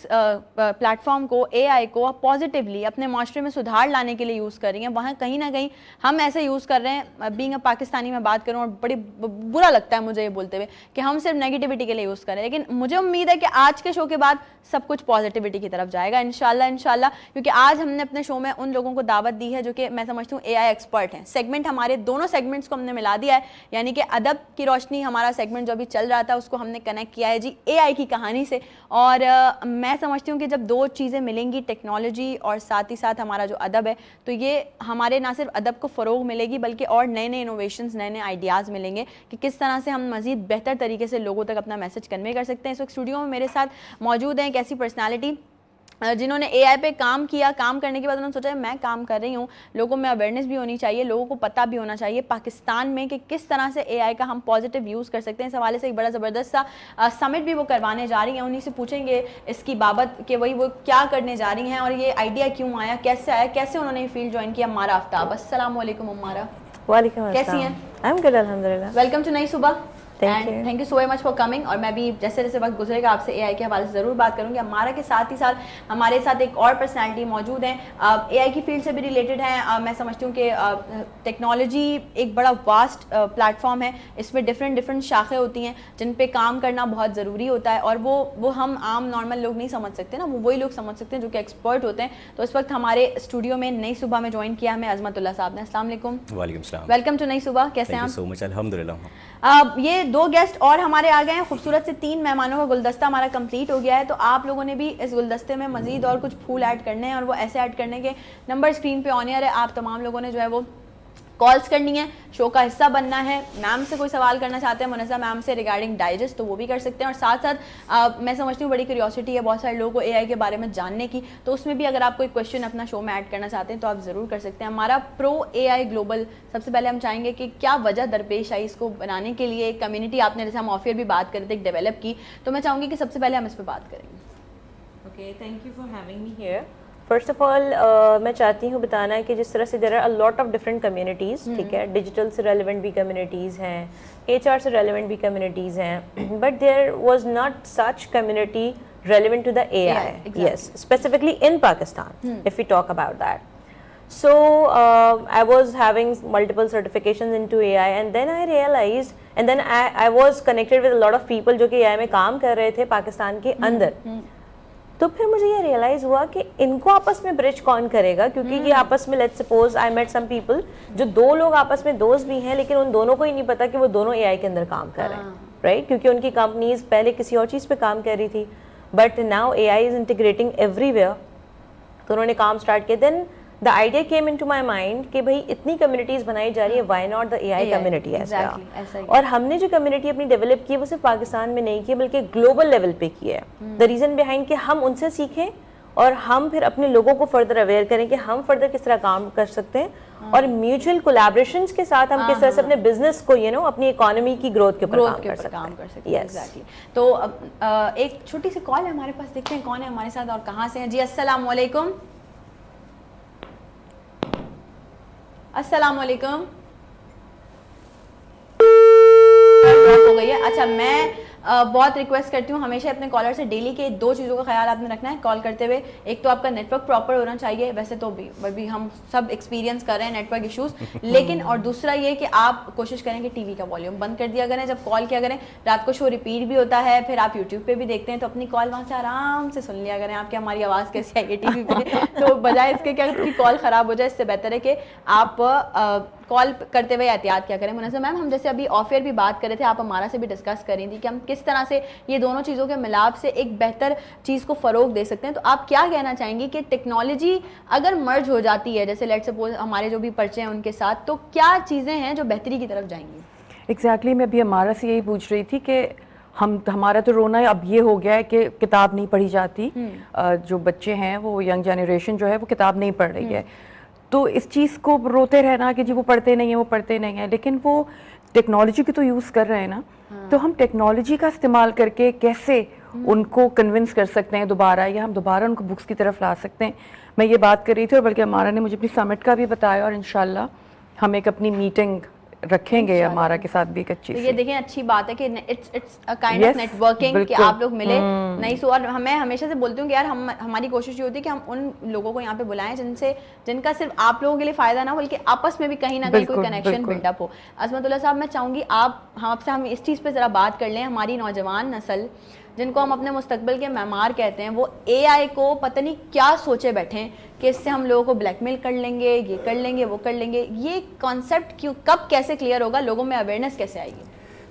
Speaker 1: پلیٹ فارم کو, اے آئی کو پازیٹیولی اپنے معاشرے میں سدھار لانے کے لیے یوز کر رہی ہیں, وہاں کہیں نہ کہیں ہم ایسے یوز کر رہے ہیں. بینگ اے پاکستانی میں بات کروں, اور بڑی برا لگتا ہے مجھے یہ بولتے ہوئے کہ ہم صرف نیگیٹیوٹی کے لیے یوز کر رہے ہیں. لیکن مجھے امید ہے کہ آج کے شو کے بعد سب کچھ پازیٹیوٹی کی طرف جائے گا انشاءاللہ. کیونکہ آج ہم نے اپنے شو میں ان لوگوں کو دعوت دی ہے جو کہ میں سمجھتی ہوں اے آئی ایکسپرٹ ہیں. سیگمنٹ ہمارے دونوں سیگمنٹس کو ہم نے ملا دیا ہے, یعنی کہ ادب کی روشنی ہمارا سیگمنٹ جو ابھی چل رہا تھا اس کو ہم نے کنیکٹ کیا ہے جی اے آئی کی کہانی سے. اور میں سمجھتی ہوں کہ جب دو چیزیں ملیں گی, ٹیکنالوجی اور ساتھ ہی ساتھ ہمارا جو ادب ہے, تو یہ ہمارے نہ صرف ادب کو فروغ ملے گی بلکہ اور نئے نئے انوویشنز, نئے نئے آئیڈیاز ملیں گے کہ کس طرح سے ہم مزید بہتر طریقے سے لوگوں تک اپنا میسج کنوے کر سکتے ہیں. اس وقت اسٹوڈیو میں میرے ساتھ موجود ہیں ایک ایسی پرسنالٹی جنہوں نے اے آئی پہ کام کیا. کام کرنے کے بعد انہوں نے سوچا میں کام کر رہی ہوں, لوگوں میں اویئرنیس بھی ہونی چاہیے, لوگوں کو پتہ بھی ہونا چاہیے پاکستان میں کہ کس طرح سے اے آئی کا ہم پازیٹیو یوز کر سکتے ہیں. اس حوالے سے ایک بڑا زبردست سا سمٹ بھی وہ کروانے جا رہی ہیں. انہیں سے پوچھیں گے اس کی بابت کہ وہ کیا کرنے جا رہی ہیں اور یہ آئیڈیا کیوں آیا, کیسے آیا, کیسے انہوں نے یہ فیلڈ جوائن کیا. امارہ آفتاب, السلام علیکم امارہ.
Speaker 3: وعلیکم السلام.
Speaker 1: کیسی ہیں؟
Speaker 3: آئی ایم گڈ الحمدللہ.
Speaker 1: ویلکم ٹو نئی صبح.
Speaker 3: Thank
Speaker 1: you so much for coming. اور میں بھی جیسے جیسے وقت گزرے گا آپ سے اے آئی کے حوالے سے ضرور بات کروں گی. ہمارا کے ساتھ ہی ساتھ ہمارے ساتھ ایک اور پرسنالٹی موجود ہیں, اے آئی کی فیلڈ سے بھی ریلیٹڈ ہیں. میں سمجھتی ہوں کہ ٹیکنالوجی ایک بڑا واسٹ پلیٹ فارم ہے, اس میں ڈفرینٹ شاخیں ہوتی ہیں جن پہ کام کرنا بہت ضروری ہوتا ہے, اور وہ ہم عام نارمل لوگ نہیں سمجھ سکتے نا, وہ وہی لوگ سمجھ سکتے ہیں جو کہ ایکسپرٹ ہوتے ہیں. تو اس وقت ہمارے اسٹوڈیو میں نئی صبح میں جوائن کیا ہمیں عظمت اللہ صاحب نے. السلام علیکم.
Speaker 4: وعلیکم السلام.
Speaker 1: ویلکم ٹو نئی صبح. کیسے ہیں آپ؟
Speaker 4: سو مچ الحمدللہ.
Speaker 1: یہ دو گیسٹ اور ہمارے آ گئے ہیں, خوبصورت سے 3 مہمانوں کا گلدستہ ہمارا کمپلیٹ ہو گیا ہے. تو آپ لوگوں نے بھی اس گلدستے میں مزید اور کچھ پھول ایڈ کرنے ہیں, اور وہ ایسے ایڈ کرنے کے نمبر اسکرین پہ آن ایئر ہے. آپ تمام لوگوں نے جو ہے وہ کالس کرنی ہے, شو کا حصہ بننا ہے. میم سے کوئی سوال کرنا چاہتے ہیں منزہ میم سے ریگارڈنگ ڈائجسٹ, تو وہ بھی کر سکتے ہیں. اور ساتھ ساتھ میں سمجھتی ہوں بڑی کیوریوسٹی ہے بہت سارے لوگوں کو اے آئی کے بارے میں جاننے کی, تو اس میں بھی اگر آپ کوئی کویشچن اپنا شو میں ایڈ کرنا چاہتے ہیں تو آپ ضرور کر سکتے ہیں. ہمارا پرو اے آئی گلوبل, سب سے پہلے ہم چاہیں گے کہ کیا وجہ درپیش آئی اس کو بنانے کے لیے. ایک کمیونٹی آپ نے جیسے ہم آفیئر بھی بات کرتے ایک ڈیولپ کی, تو میں چاہوں گی کہ سب سے پہلے ہم اس پہ بات کریں گے.
Speaker 3: Okay, thank you for having me here. First of all میں چاہتی ہوں بتانا کہ جس طرح سے there are lot of different communities, ٹھیک ہے, ڈیجیٹل سے ریلیونٹ بھی کمیونٹیز ہیں, ایچ آر سے ریلیونٹ بھی کمیونٹیز ہیں, but there was not such community relevant to the AI.
Speaker 1: exactly.
Speaker 3: Yes, specifically in Pakistan, if we talk about that. So I was having multiple certifications into AI, and then I realized, and then I was connected with a lot of people جو کہ AI میں کام کر رہے تھے پاکستان کے اندر. تو پھر مجھے یہ ریئلائز ہوا کہ ان کو آپس میں برج کون کرے گا, کیونکہ یہ آپس میں let's suppose I meet some people جو 2 لوگ آپس میں دوست بھی ہیں, لیکن ان دونوں کو ہی نہیں پتا کہ وہ دونوں اے آئی کے اندر کام کر رہے ہیں, رائٹ, کیونکہ ان کی کمپنیز پہلے کسی اور چیز پہ کام کر رہی تھی, but now A I is integrating every where. تو انہوں نے کام اسٹارٹ کیا. دین the idea came into my mind کہ بھائی اتنی کمیونٹیز بنائی جا رہی ہے, why not the AI community as well. اور ہم نے جو کمیونٹی اپنی ڈیولپ کی ہے وہ صرف پاکستان میں نہیں کی بلکہ گلوبل لیول پہ کی ہے. the reason behind کہ ہم ان سے سیکھیں اور ہم پھر اپنے لوگوں کو فردر اویئر کریں کہ ہم فردر کس طرح کام کر سکتے ہیں, اور میوچل کولیبریشنز کے ساتھ ہم کس طرح سے اپنے بزنس کو اپنی اکانومی کی گروتھ کے اوپر کام کر سکتے ہیں.
Speaker 1: ایگزیکٹلی. تو ایک چھوٹی سی کال ہے ہمارے پاس, دیکھتے ہیں کون ہے ہمارے ساتھ اور کہاں سے ہیں. جی السلام علیکم. السلام علیکم. ہو گئی ہے. اچھا, میں بہت ریکویسٹ کرتی ہوں ہمیشہ اپنے کالر سے ڈیلی کے 2 چیزوں کا خیال آپ نے رکھنا ہے کال کرتے ہوئے. ایک تو آپ کا نیٹ ورک پراپر ہونا چاہیے, ویسے تو بھی ہم سب ایکسپیرینس کر رہے ہیں نیٹ ورک ایشوز, لیکن اور دوسرا یہ کہ آپ کوشش کریں کہ ٹی وی کا والیوم بند کر دیا کریں جب کال کیا کریں. رات کو شو ریپیٹ بھی ہوتا ہے, پھر آپ یوٹیوب پہ بھی دیکھتے ہیں, تو اپنی کال وہاں سے آرام سے سن لیا کریں. آپ کی ہماری آواز کیسی آئی ہے ٹی وی پہ, تو بجائے اس کے کہ آپ کی کال خراب ہو جائے, اس سے بہتر ہے کہ آپ کال کرتے ہوئے احتیاط کیا کریں. منظم میم, ہم جیسے ابھی آف ایئر بھی بات کر رہے تھے, آپ ہمارا سے بھی ڈسکس کر رہی تھی کہ ہم کس طرح سے یہ دونوں چیزوں کے ملاپ سے ایک بہتر چیز کو فروغ دے سکتے ہیں. تو آپ کیا کہنا چاہیں گی کہ ٹیکنالوجی اگر مرج ہو جاتی ہے, جیسے لیٹ سپوز ہمارے جو بھی پرچے ہیں ان کے ساتھ, تو کیا چیزیں ہیں جو بہتری کی طرف جائیں گی؟
Speaker 2: ایگزیکٹلی, میں ابھی ہمارا سے یہی پوچھ رہی تھی کہ ہمارا تو رونا اب یہ ہو گیا ہے کہ کتاب نہیں پڑھی جاتی. جو بچے ہیں وہ ینگ جنریشن جو ہے وہ کتاب نہیں پڑھ رہی ہے, تو اس چیز کو روتے رہنا کہ جی وہ پڑھتے نہیں ہیں, لیکن وہ ٹیکنالوجی کی تو یوز کر رہے ہیں نا. تو ہم ٹیکنالوجی کا استعمال کر کے کیسے ان کو کنونس کر سکتے ہیں دوبارہ, یا ہم دوبارہ ان کو بکس کی طرف لا سکتے ہیں. میں یہ بات کر رہی تھی, اور بلکہ ہمارا نے مجھے اپنی سمٹ کا بھی بتایا, اور انشاءاللہ ہم ایک اپنی میٹنگ رکھیں گے ہمارا کے ساتھ بھی ایک اچھی.
Speaker 1: یہ دیکھیں اچھی بات ہے کہ it's kind of networking, کہ آپ لوگ ملے نہیں سو. اور میں ہمیشہ سے بولتی ہوں کہ یار ہماری کوشش یہ ہوتی ہے کہ ہم ان لوگوں کو یہاں پہ بلائیں جن کا صرف آپ لوگوں کے لیے فائدہ نہ ہو, بلکہ آپس میں بھی کہیں نہ کہیں کوئی کنیکشن بلڈ اپ ہو. عظمت اللہ صاحب, میں چاہوں گی آپ سے ہم اس چیز پہ ذرا بات کر لیں. ہماری نوجوان نسل جن کو ہم اپنے مستقبل کے معمار کہتے ہیں, وہ اے آئی کو پتہ نہیں کیا سوچے بیٹھے ہیں کہ اس سے ہم لوگوں کو بلیک میل کر لیں گے, یہ کر لیں گے, وہ کر لیں گے. یہ کانسیپٹ کب کیسے کلیئر ہوگا, لوگوں میں اویئرنیس کیسے آئے گی؟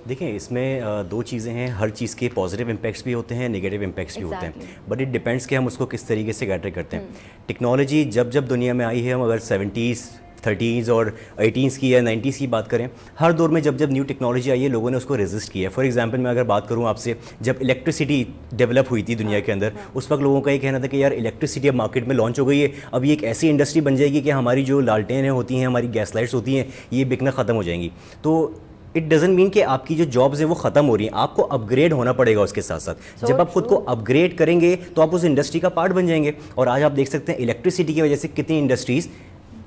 Speaker 4: دیکھیں اس میں دو چیزیں ہیں, ہر چیز کے پازیٹیو امپیکٹس بھی ہوتے ہیں, نگیٹیو امپیکٹس بھی ہوتے ہیں, بٹ اٹ ڈپینڈس کہ ہم اس کو کس طریقے سے کیٹر کرتے ہیں. ٹیکنالوجی جب دنیا میں آئی ہے, ہم اگر 70s 30s اور 80s کی یا 90s کی بات کریں, ہر دور میں جب نیو ٹیکنالوجی آئی ہے لوگوں نے اس کو ریزسٹ کیا ہے. فار ایگزامپل میں اگر بات کروں آپ سے, جب الیکٹریسٹی ڈیولپ ہوئی تھی دنیا کے اندر, اس وقت لوگوں کا یہ کہنا تھا کہ یار الیکٹریسٹی اب مارکیٹ میں لانچ ہو گئی ہے, اب یہ ایک ایسی انڈسٹری بن جائے گی کہ ہماری جو لالٹینیں ہوتی ہیں, ہماری گیس لائٹس ہوتی ہیں, یہ بکنا ختم ہو جائیں گی. تو اٹ ڈزنٹ مین کہ آپ کی جو جابز ہیں وہ ختم ہو رہی ہیں, آپ کو اپ گریڈ ہونا پڑے گا اس کے ساتھ ساتھ. جب آپ خود کو اپ گریڈ کریں گے تو آپ اس انڈسٹری کا پارٹ بن جائیں گے. اور آج آپ دیکھ سکتے ہیں الیکٹریسٹی کی وجہ سے کتنی انڈسٹریز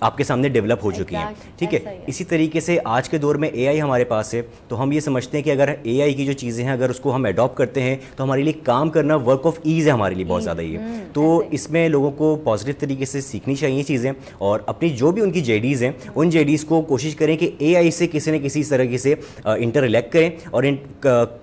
Speaker 4: آپ کے سامنے ڈیولپ ہو چکی ہیں. ٹھیک ہے, اسی طریقے سے آج کے دور میں اے آئی ہمارے پاس ہے, تو ہم یہ سمجھتے ہیں کہ اگر اے آئی کی جو چیزیں ہیں اگر اس کو ہم اڈاپٹ کرتے ہیں تو ہمارے لیے کام کرنا ورک آف ایز ہے ہمارے لیے بہت زیادہ ہی ہے. تو اس میں لوگوں کو پازیٹیو طریقے سے سیکھنی چاہیے چیزیں, اور اپنی جو بھی ان کی جے ڈیز ہیں ان جے ڈیز کو کوشش کریں کہ اے آئی سے کسی نہ کسی طریقے سے انٹر ریلیکٹ کریں, اور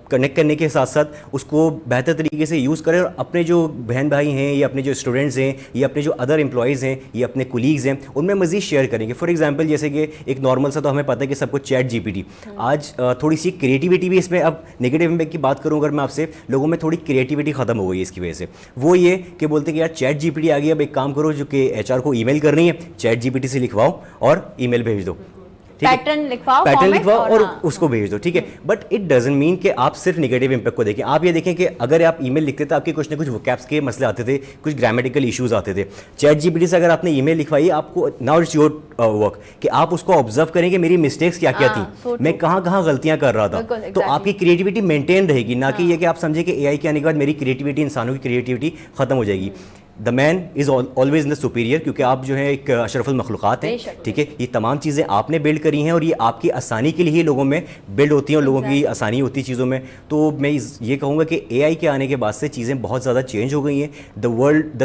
Speaker 4: کنیکٹ کرنے کے ساتھ ساتھ اس کو بہتر طریقے سے یوز کریں, اور اپنے جو بہن بھائی ہیں یا اپنے جو اسٹوڈنٹس ہیں یا اپنے جو ادر امپلائیز ہیں یا اپنے کولیگز ہیں ان میں مزید شیئر کریں گے. فار ایگزامپل جیسے کہ ایک نارمل سا تو ہمیں پتہ ہے کہ سب کو چیٹ جی پی ٹی, آج تھوڑی سی کریٹیوٹی بھی اس میں, اب نیگیٹو امپیکٹ کی بات کروں اگر میں آپ سے, لوگوں میں تھوڑی کریٹیوٹی ختم ہو گئی ہے اس کی وجہ سے. وہ یہ کہ بولتے ہیں کہ یار چیٹ جی پی ٹی آ گئی, اب ایک کام کرو جو کہ ایچ آر کو ای میل کرنی ہے, چیٹ جی پی ٹی سے لکھواؤ اور ای میل بھیج دو,
Speaker 1: پیٹرن لکھواؤ
Speaker 4: اور اس کو بھیج دو. ٹھیک ہے, بٹ اٹ ڈزنٹ مین کہ آپ صرف نگیٹو امپیکٹ کو دیکھیں. آپ یہ دیکھیں کہ اگر آپ ای میل لکھتے تھے آپ کے کچھ نہ کچھ وکیبس کے مسئلے آتے تھے, کچھ گرامیٹیکل ایشوز آتے تھے. چیٹ جی پی ٹی سے اگر آپ نے ای میل لکھوائی, آپ کو ناؤ اٹس یور ورک کہ آپ اس کو آبزرو کریں کہ میری مسٹیکس کیا کیا تھیں, میں کہاں کہاں غلطیاں کر رہا تھا. تو آپ کی کریٹیوٹی مینٹین رہے گی, نہ کہ یہ کہ آپ سمجھیں کہ اے آئی کے آنے کے بعد میری کریٹیوٹی, انسانوں کی کریٹیوٹی ختم ہو جائے گی. دا مین is always in the superior, کیونکہ آپ جو ہے ایک اشرف المخلوقات ہیں. ٹھیک ہے, یہ تمام چیزیں آپ نے بلڈ کری ہیں اور یہ آپ کی آسانی کے لیے ہی لوگوں میں بلڈ ہوتی ہیں اور لوگوں کی آسانی ہوتی ہے چیزوں میں. تو میں یہ کہوں گا کہ اے آئی کے آنے کے بعد سے چیزیں بہت زیادہ چینج ہو گئی ہیں. The world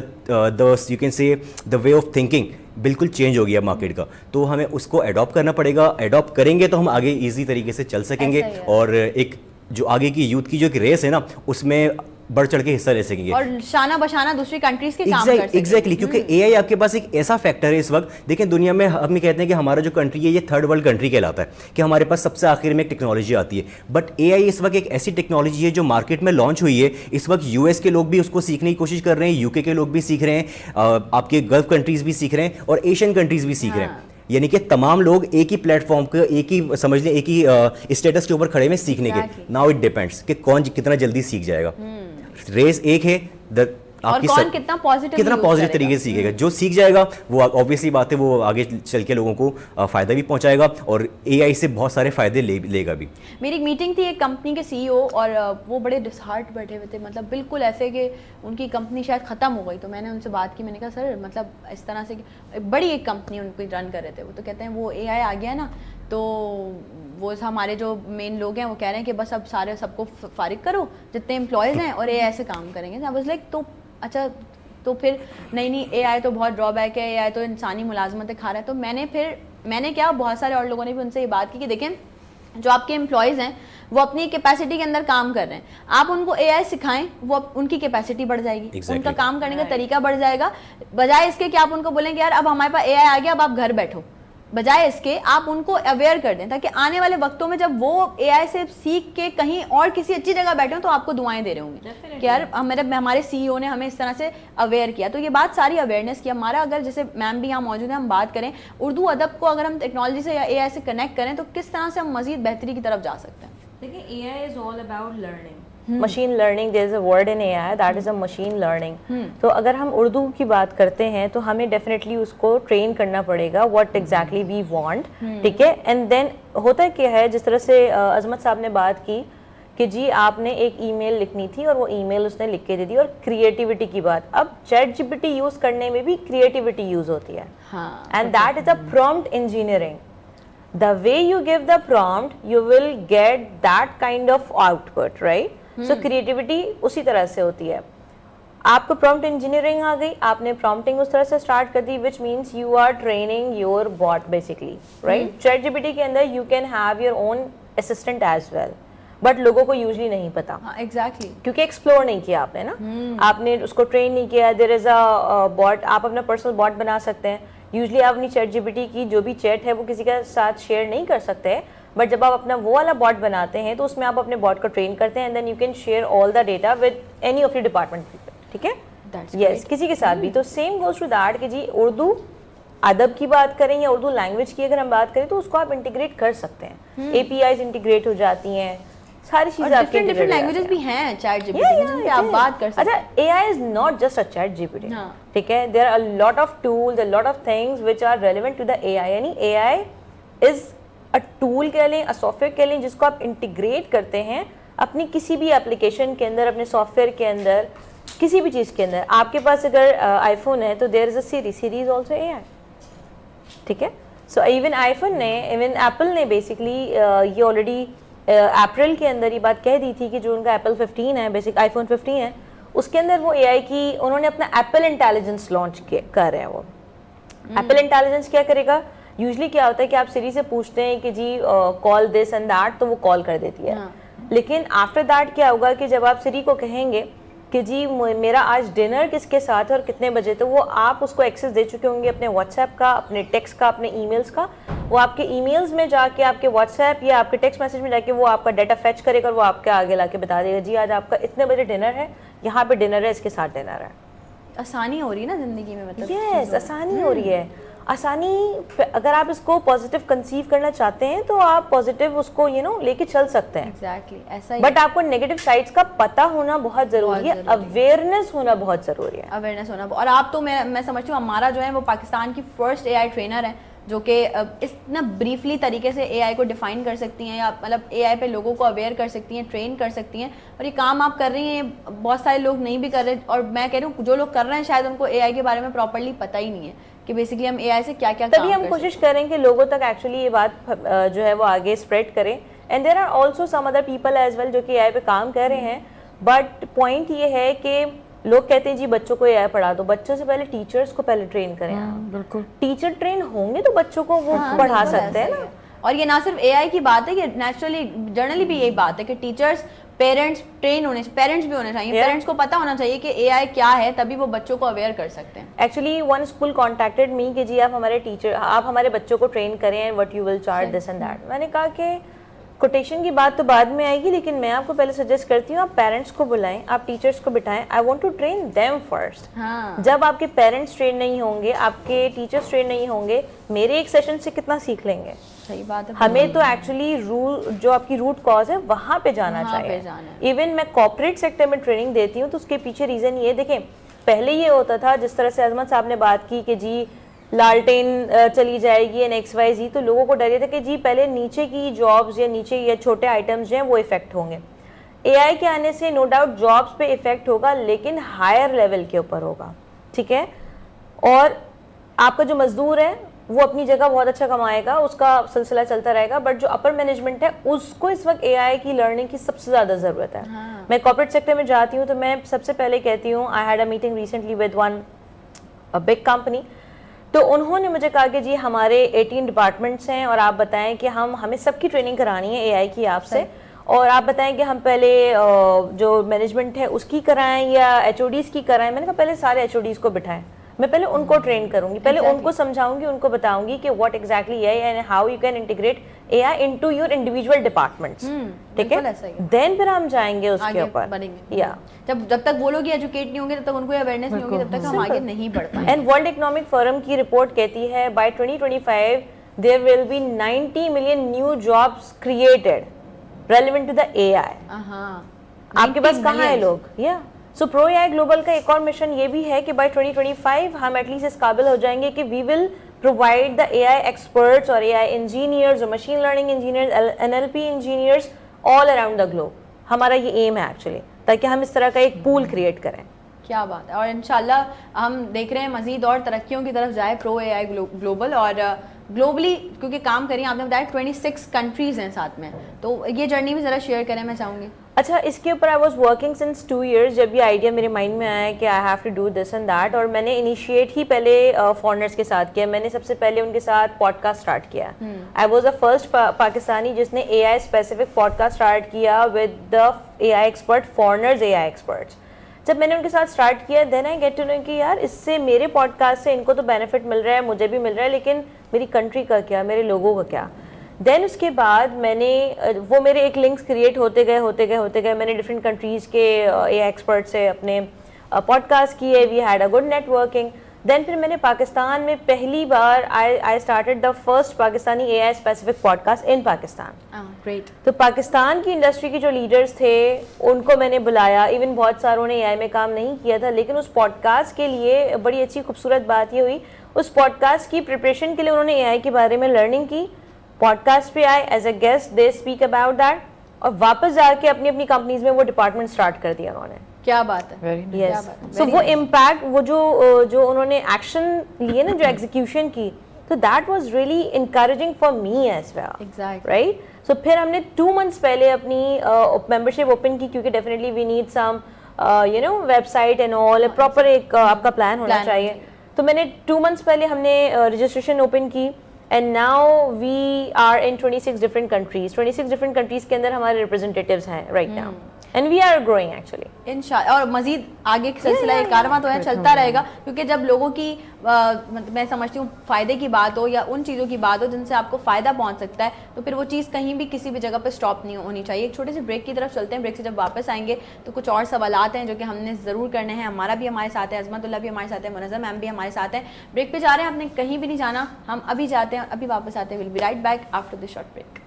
Speaker 4: you can say the way of thinking بالکل چینج ہو گیا مارکیٹ کا, تو ہمیں اس کو اڈاپٹ کرنا پڑے گا. اڈاپٹ کریں گے تو ہم آگے ایزی طریقے سے چل سکیں گے, اور ایک جو آگے کی یوتھ کی جو ایک ریس ہے نا اس میں بڑھ چڑھ کے حصہ لے سکیں گے
Speaker 1: اور شانہ بشانہ دوسری کنٹریز کے کام کر سکیں گے.
Speaker 4: ایگزیکٹلی, کیونکہ اے آئی آپ کے پاس ایک ایسا فیکٹر ہے اس وقت. دیکھیں دنیا میں ہم یہ کہتے ہیں کہ ہمارا جو کنٹری ہے یہ تھرڈ ورلڈ کنٹری کہلاتا ہے, کہ ہمارے پاس سب سے آخر میں ایک ٹیکنالوجی آتی ہے. بٹ اے آئی اس وقت ایک ایسی ٹیکنالوجی ہے جو مارکیٹ میں لانچ ہوئی ہے. اس وقت یو ایس کے لوگ بھی اس کو سیکھنے کی کوشش کر رہے ہیں, یو کے لوگ بھی سیکھ رہے ہیں, آپ کے گلف کنٹریز بھی سیکھ رہے ہیں, اور ایشین کنٹریز بھی سیکھ رہے ہیں. یعنی کہ تمام لوگ ایک ہی پلیٹ فارم کے, ایک ہی سمجھ لیں ایک ہی اسٹیٹس کے اوپر کھڑے ہوئے سیکھنے کے. ناؤ اٹ ڈیپینڈس کہ کون کتنا جلدی سیکھ جائے گا. ریس ایک ہے,
Speaker 1: اور کون کتنا
Speaker 4: پازیٹیو طریقے سے سیکھے گا. جو سیکھ جائے گا وہ آبویسلی بات ہے وہ آگے چل کے لوگوں کو فائدہ بھی پہنچائے گا, اور اے آئی سے بہت سارے فائدے لے گا بھی.
Speaker 1: میری ایک میٹنگ تھی ایک کمپنی کے سی ای او, اور وہ بڑے ڈسہارٹ بیٹھے ہوئے تھے, مطلب بالکل ایسے کہ ان کی کمپنی شاید ختم ہو گئی. تو میں نے ان سے بات کی, میں نے کہا سر مطلب اس طرح سے بڑی ایک کمپنی ان کو رن کر رہے تھے, وہ تو کہتے ہیں وہ اے آئی آ گیا نا, تو وہ ہمارے جو مین لوگ ہیں وہ کہہ رہے ہیں کہ بس اب سب کو فارغ کرو جتنے امپلائیز ہیں, اور اے آئی سے کام کریں گے. واز لائک تو اچھا تو پھر نہیں اے آئی تو بہت ڈرا بیک ہے, اے آئی تو انسانی ملازمتیں کھا رہا ہے. تو میں نے کیا, بہت سارے اور لوگوں نے بھی ان سے یہ بات کی کہ دیکھیں جو آپ کے امپلائیز ہیں وہ اپنی کیپیسٹی کے اندر کام کر رہے ہیں, آپ ان کو اے آئی سکھائیں, وہ ان کی کیپیسٹی بڑھ جائے گی, ان کا کام کرنے کا طریقہ بڑھ جائے گا, بجائے اس کے کہ آپ ان کو بولیں کہ یار اب ہمارے پاس اے آئی آ گیا اب آپ گھر بیٹھو. بجائے اس کے آپ ان کو اویئر کر دیں تاکہ آنے والے وقتوں میں جب وہ اے آئی سے سیکھ کے کہیں اور کسی اچھی جگہ بیٹھے ہوں تو آپ کو دعائیں دے رہے ہوں گے کہ یار ہمارے سی ای او نے ہمیں اس طرح سے اویئر کیا. تو یہ بات ساری اویئرنیس کی. ہمارا اگر جیسے میم بھی یہاں موجود ہیں, ہم بات کریں اردو ادب کو اگر ہم ٹیکنالوجی سے یا اے آئی سے کنیکٹ کریں تو کس طرح سے ہم مزید بہتری کی طرف جا سکتے ہیں.
Speaker 3: دیکھیں A I is all about learning, machine learning. There is a word in A I that is a machine learning. تو اگر ہم اردو کی بات کرتے ہیں تو ہمیں ڈیفینیٹلی اس کو ٹرین کرنا پڑے گا واٹ ایگزیکٹلی وی وانٹ. ٹھیک ہے, اینڈ دین ہوتا کیا ہے, جس طرح سے عظمت صاحب نے بات کی کہ جی آپ نے ایک ای میل لکھنی تھی اور وہ ای میل اس نے لکھ کے دے دی, اور کریٹیوٹی کی بات, اب chat G P T use کرنے میں بھی کریٹیوٹی یوز ہوتی ہے, and that is a prompt engineering. The way you give the prompt, you will get that kind of output, right? So creativity اسی طرح سے ہوتی ہے. آپ کو prompt engineering آ گئی, آپ نے prompting اس طرح سے start کر دی, which means you are training your bot basically, right? ChatGPT کے اندر you can have your own assistant as well, but لوگوں کو usually نہیں پتا.
Speaker 1: Exactly.
Speaker 3: کیونکہ ایکسپلور نہیں کیا آپ نے نا, آپ نے اس کو ٹرین نہیں کیا. there is a bot, آپ اپنا personal bot بنا سکتے ہیں. یوزلی آپ اپنی چیٹ جی پی ٹی کی جو بھی چیٹ ہے وہ کسی کے ساتھ شیئر نہیں کر سکتے, بٹ جب آپ اپنا وہ والا باٹ بناتے ہیں تو اس میں آپ اپنے باٹ کو ٹرین کرتے ہیں and then you can share all the data with any of your department people. ٹھیک ہے, یس, کسی کے ساتھ بھی. تو سیم گوز ٹو دیٹ کہ جی اردو ادب کی بات کریں یا اردو لینگویج کی اگر ہم بات کریں تو اس کو آپ انٹیگریٹ کر سکتے ہیں. اے پی آئیز انٹیگریٹ ہو جاتی ہیں, ساری چیزیں آپ کی
Speaker 1: ڈفرنٹ لینگویجز بھی ہیں چیٹ جی پی ٹی جن پہ آپ بات کر سکتے ہیں.
Speaker 3: اچھا, A I is not just a chat G P T. ٹھیک ہے, there are lot of tools, lot of things which are relevant to the A I. یعنی A I is a tool کہہ لیں, اے سافٹ ویئر کہہ لیں, جس کو آپ انٹیگریٹ کرتے ہیں اپنی کسی بھی اپلیکیشن کے اندر, اپنے سافٹ ویئر کے اندر, کسی بھی چیز کے اندر. آپ کے پاس اگر آئی فون ہے تو دیر is a Siri is also a آئی. ٹھیک ہے, سو ایون آئی فون نے, ایون ایپل نے بیسکلی یہ آلریڈی اپریل کے اندر یہ بات کہہ دی تھی کہ جو ان کا ایپل 15 ہے, بیسک آئی فون 15 ہے, اس کے اندر وہ اے آئی کی انہوں نے اپنا ایپل انٹیلیجنس لانچ کر رہے ہیں. وہ ایپل انٹیلیجنس کیا کرے گا, یوزلی کیا ہوتا ہے کہ آپ سری سے پوچھتے ہیں کہ جی کال دس اینڈ دیٹ, تو وہ کال کر دیتی ہے. لیکن آفٹر دیٹ کیا ہوگا کہ جب آپ سری کو کہیں گے کہ جی میرا آج ڈنر کس کے ساتھ ہے اور کتنے بجے, تو وہ آپ اس کو ایکسیس دے چکے ہوں گے اپنے واٹس ایپ کا, اپنے ٹیکسٹ کا, اپنے ای میلس کا. وہ آپ کے ای میلز میں جا کے, آپ کے واٹس ایپ یا آپ کے ٹیکسٹ میسج میں جا کے وہ آپ کا ڈیٹا فیچ کرے گا اور وہ آپ کے آگے لا کے بتا دے گا جی آج آپ کا اتنے بجے ڈنر ہے, یہاں پہ ڈنر ہے, اس کے ساتھ ڈنر ہے.
Speaker 1: آسانی ہو رہی ہے نا زندگی میں, مطلب
Speaker 3: یس, آسانی ہو رہی ہے. آسانی, اگر آپ اس کو پازیٹیو کنسیو کرنا چاہتے ہیں تو آپ پازیٹیو اس کو لے کے چل سکتے ہیں.
Speaker 1: ایگزیکٹلی ایسا ہی.
Speaker 3: بٹ آپ کو نیگیٹو سائڈس کا پتہ ہونا بہت ضروری ہے, اویئرنیس ہونا بہت ضروری ہے.
Speaker 1: اویئرنیس ہونا. اور آپ تو میں سمجھتی ہوں ہمارا جو ہے وہ پاکستان کی فرسٹ اے آئی ٹرینر ہے جو کہ اس نا بریفلی طریقے سے اے آئی کو ڈیفائن کر سکتی ہیں, یا مطلب اے آئی پہ لوگوں کو اویئر کر سکتی ہیں, ٹرین کر سکتی ہیں. اور یہ کام آپ کر رہی ہیں, بہت سارے لوگ نہیں بھی کر رہے, اور میں کہہ رہی ہوں جو لوگ کر رہے ہیں شاید ان کو اے آئی کے بارے میں پراپرلی پتہ ہی نہیں ہے کہ بیسکلی ہم اے آئی سے کیا کیا
Speaker 3: تبھی ہم کوشش کریں کہ لوگوں تک ایکچولی یہ بات جو ہے وہ آگے اسپریڈ کریں. And there are also some other people as well جو کہ اے آئی پہ کام کر رہے ہیں. بٹ پوائنٹ یہ ہے کہ لوگ کہتے ہیں جی بچوں کو اے آئی پڑھا دو, بچوں سے پہلے ٹیچرس کو پہلے ٹرین کریں.
Speaker 2: بالکل,
Speaker 3: ٹیچر ٹرین ہوں گے تو بچوں کو وہ پڑھا سکتے ہیں نا.
Speaker 1: اور یہ نہ صرف اے آئی کی بات ہے, یہ نیچرلی جنرلی بھی یہی بات ہے کہ ٹیچرس, پیرنٹس ٹرین ہونے, پیرنٹس بھی ہونے چاہیے, پیرنٹس کو پتہ ہونا چاہیے کہ اے آئی کیا ہے, تبھی وہ بچوں کو اویئر کر سکتے ہیں.
Speaker 3: ایکچولی ون اسکول کانٹیکٹڈ می کہ جی آپ ہمارے ٹیچر, آپ ہمارے بچوں کو ٹرین کریں, what you will charge this and that. میں نے کہا کہ کوٹیشن کی بات تو بعد میں آئے گی, لیکن میں آپ کو پہلے سجیسٹ کرتی ہوں آپ پیرنٹس کو بلائیں, آپ ٹیچرس کو بٹھائیں. I want to train them first. جب آپ کے پیرنٹس ٹرین نہیں ہوں گے, آپ کے ٹیچرس ٹرین نہیں ہوں گے, میرے ایک سیشن سے کتنا سیکھ لیں گے.
Speaker 1: صحیح بات ہے.
Speaker 3: ہمیں تو ایکچولی جو آپ کی روٹ کاز ہے وہاں پہ جانا چاہیے. ایون میں کارپوریٹ سیکٹر میں ٹریننگ دیتی ہوں تو اس کے پیچھے ریزن یہ دیکھیں, پہلے یہ ہوتا تھا جس طرح سے عظمت صاحب نے بات کی کہ جی لالٹین چلی جائے گی این ایکس وائی زی, تو لوگوں کو ڈر یہ تھا کہ جی پہلے نیچے کی جابس یا نیچے یا چھوٹے آئٹمس جو ہیں وہ افیکٹ ہوں گے. اے آئی کے آنے سے نو ڈاؤٹ جابس پہ افیکٹ ہوگا, لیکن ہائر لیول کے اوپر ہوگا. ٹھیک ہے, اور آپ کا جو مزدور ہے وہ اپنی جگہ بہت اچھا کمائے گا, اس کا سلسلہ چلتا رہے گا. بٹ جو اپر مینجمنٹ ہے اس کو اس وقت اے آئی کی لرننگ کی سب سے زیادہ ضرورت ہے. میں کارپوریٹ سیکٹر میں جاتی ہوں تو میں سب سے پہلے کہتی ہوں, I had a meeting recently with one big company, تو انہوں نے مجھے کہا کہ جی ہمارے 18 ڈپارٹمنٹس ہیں اور آپ بتائیں کہ ہمیں سب کی ٹریننگ کرانی ہے اے آئی کی آپ سے, اور آپ بتائیں کہ ہم پہلے جو مینجمنٹ ہے اس کی کرائیں یا ایچ او ڈیز کی کرائیں. میں نے کہا پہلے سارے ایچ او ڈیز کو بٹھائیں, میں پہلے ان کو ٹرین کروں گی, پہلے ان کو سمجھاؤں گی, ان کو بتاؤں گی کہ what exactly a I and how you can integrate a I into your individual departments. ٹھیک ہے, دین پھر ہم جائیں گے اس کے اوپر. یا
Speaker 1: جب تک وہ لوگ ایجوکیٹ نہیں ہوں گے, تب تک ان کو اویئرنیس نہیں ہوگی, تب تک ہم آگے نہیں بڑھ پائیں گے.
Speaker 3: اینڈ ورلڈ اکنامک فورم کی رپورٹ کہتی ہے by 2025 there will be 90 million new jobs created relevant to the AI. آپ کے پاس کہاں ہے لوگ. یا سو پرو اے آئی گلوبل کا ایک اور مشن یہ بھی ہے کہ بائی 2025 ہم ایٹ لیسٹ اس قابل ہو جائیں گے کہ وی ول provide the AI experts اور AI engineers اور machine learning engineers, NLP engineers all around the globe. ہمارا یہ aim ہے ایکچولی, تاکہ ہم اس طرح کا ایک پول کریٹ کریں.
Speaker 1: کیا بات ہے. اور انشاءاللہ ہم دیکھ رہے ہیں مزید اور ترقیوں کی طرف جائے پرو اے آئی گلوبل, اور گلوبلی کیونکہ کام کریے آپ نے بتایا 26 کنٹریز ہیں ساتھ میں, تو یہ جرنی بھی ذرا شیئر کریں, میں چاہوں گی.
Speaker 3: اچھا, اس کے اوپر I was working since 2 years. جب یہ آئیڈیا میرے مائنڈ میں آیا کہ I have to do this and that, اور میں نے انیشیٹ ہی پہلے فارنرس کے ساتھ کیا. میں نے سب سے پہلے ان کے ساتھ پوڈ کاسٹ اسٹارٹ کیا. I was a first Pakistani جس نے اے I specific pod cost start کیا with the A I expert, foreigners a I experts. جب میں نے ان کے ساتھ اسٹارٹ کیا, دین آئی گیٹ ٹو نو کہ یار اس سے میرے پوڈ کاسٹ سے ان کو تو بینیفٹ مل رہا ہے, مجھے بھی مل رہا ہے, لیکن میری کنٹری کا کیا, میرے لوگوں کا کیا. دین اس کے بعد میں نے وہ میرے ایک لنکس کریٹ ہوتے گئے میں نے ڈفرینٹ کنٹریز کے اے ایکسپرٹ سے اپنے پوڈ کاسٹ کیے, we had a good networking. Then پھر میں نے پاکستان میں پہلی بار I started the first Pakistani A I specific podcast in Pakistan.
Speaker 1: Great.
Speaker 3: تو پاکستان کی انڈسٹری کے جو لیڈرز تھے ان کو میں نے بلایا, ایون بہت ساروں نے اے آئی میں کام نہیں کیا تھا, لیکن اس پوڈ کاسٹ کے لیے بڑی اچھی خوبصورت بات یہ ہوئی, اس پوڈ کاسٹ کی پریپریشن کے لیے انہوں نے اے آئی کے بارے میں لرننگ کی, پوڈ کاسٹ پہ آئے as a guest, they speak about that, اور واپس جا کے اپنی اپنی کمپنیز میں وہ ڈپارٹمنٹ اسٹارٹ کر دیا انہوں نے.
Speaker 1: کیا بات ہے.
Speaker 3: یس, سو وہ امپیکٹ, وہ جو انہوں نے ایکشن لیے نا, جو ایگزیکیوشن کی, تو that was really encouraging for me as well, right. So پھر ہم نے 2 months پہلے اپنی ممبرشپ اوپن کی, کیونکہ definitely we need some website and all, proper ایک آپ کا پلان ہونا چاہیے. تو میں نے 2 months پہلے ہم نے رجسٹریشن اوپن کی, and now we are in 26 different countries. 26 different countries کے اندر ہمارے ریپرزینٹیٹیوز ہیں right now, and we are growing actually
Speaker 1: انشاءاللہ. اور مزید آگے سلسلہ کارواں تو ہے چلتا رہے گا, کیونکہ جب لوگوں کی میں سمجھتی ہوں فائدے کی بات ہو یا ان چیزوں کی بات ہو جن سے آپ کو فائدہ پہنچ سکتا ہے, تو پھر وہ چیز کہیں بھی کسی بھی جگہ پہ اسٹاپ نہیں ہونی چاہیے. ایک چھوٹے سے بریک کی طرف چلتے ہیں, بریک سے جب واپس آئیں گے تو کچھ اور سوالات ہیں جو کہ ہم نے ضرور کرنے ہیں. ہمارا بھی ہمارے ساتھ ہے, عظمت اللہ بھی ہمارے ساتھ ہے, منظم میم بھی ہمارے ساتھ ہیں. بریک پہ جا رہے ہیں, آپ نے کہیں بھی نہیں جانا, ہم ابھی جاتے ہیں, ابھی واپس آتے ہیں. Will be right back after this short break.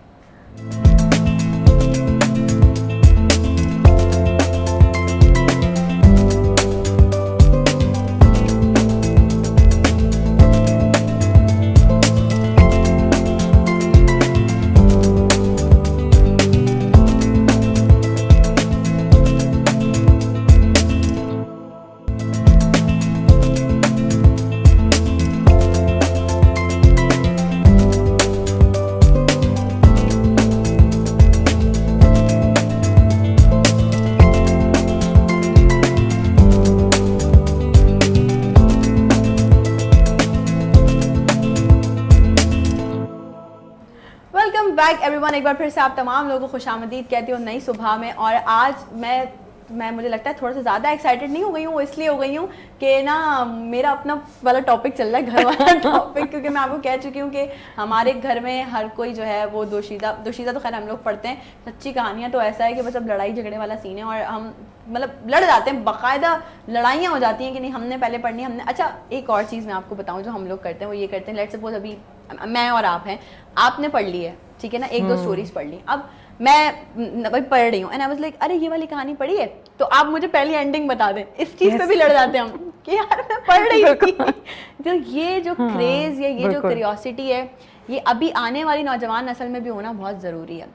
Speaker 1: ایک بار پھر سے آپ تمام لوگوں کو خوش آمدید کہتی ہوں نئی صبح میں. اور آج میں مجھے لگتا ہے تھوڑا سا زیادہ ایکسائٹیڈ نہیں ہو گئی ہوں, اس لیے ہو گئی ہوں کہ نا میرا اپنا والا ٹاپک چل رہا ہے, گھر والا ٹاپک, کیونکہ میں آپ کو کہہ چکی ہوں کہ ہمارے گھر میں ہر کوئی جو ہے وہ دوشیزہ تو خیر ہم لوگ پڑھتے ہیں, سچی کہانیاں تو ایسا ہے کہ بس اب لڑائی جھگڑے والا سین ہے, اور ہم مطلب لڑ جاتے ہیں, باقاعدہ لڑائیاں ہو جاتی ہیں کہ نہیں ہم نے پہلے پڑھنی, ہم نے. اچھا ایک اور چیز میں آپ کو بتاؤں جو ہم لوگ کرتے ہیں وہ یہ کرتے ہیں, لیٹ سپوز ابھی میں اور آپ ہیں, آپ نے پڑھ لی ہے ٹھیک ہے نا, 1-2 اسٹوریز پڑھ لی, اب میں پڑھ رہی ہوں اینڈ آئی واز لائک ارے یہ والی کہانی پڑھی ہے, تو آپ مجھے پہلی اینڈنگ بتا دیں. اس چیز پہ بھی لڑ جاتے ہیں ہم کہ یار میں پڑھ رہی تھی. تو یہ جو کریز یا یہ جو کیوریوسٹی ہے, یہ ابھی آنے والی نوجوان نسل میں بھی ہونا بہت ضروری ہے.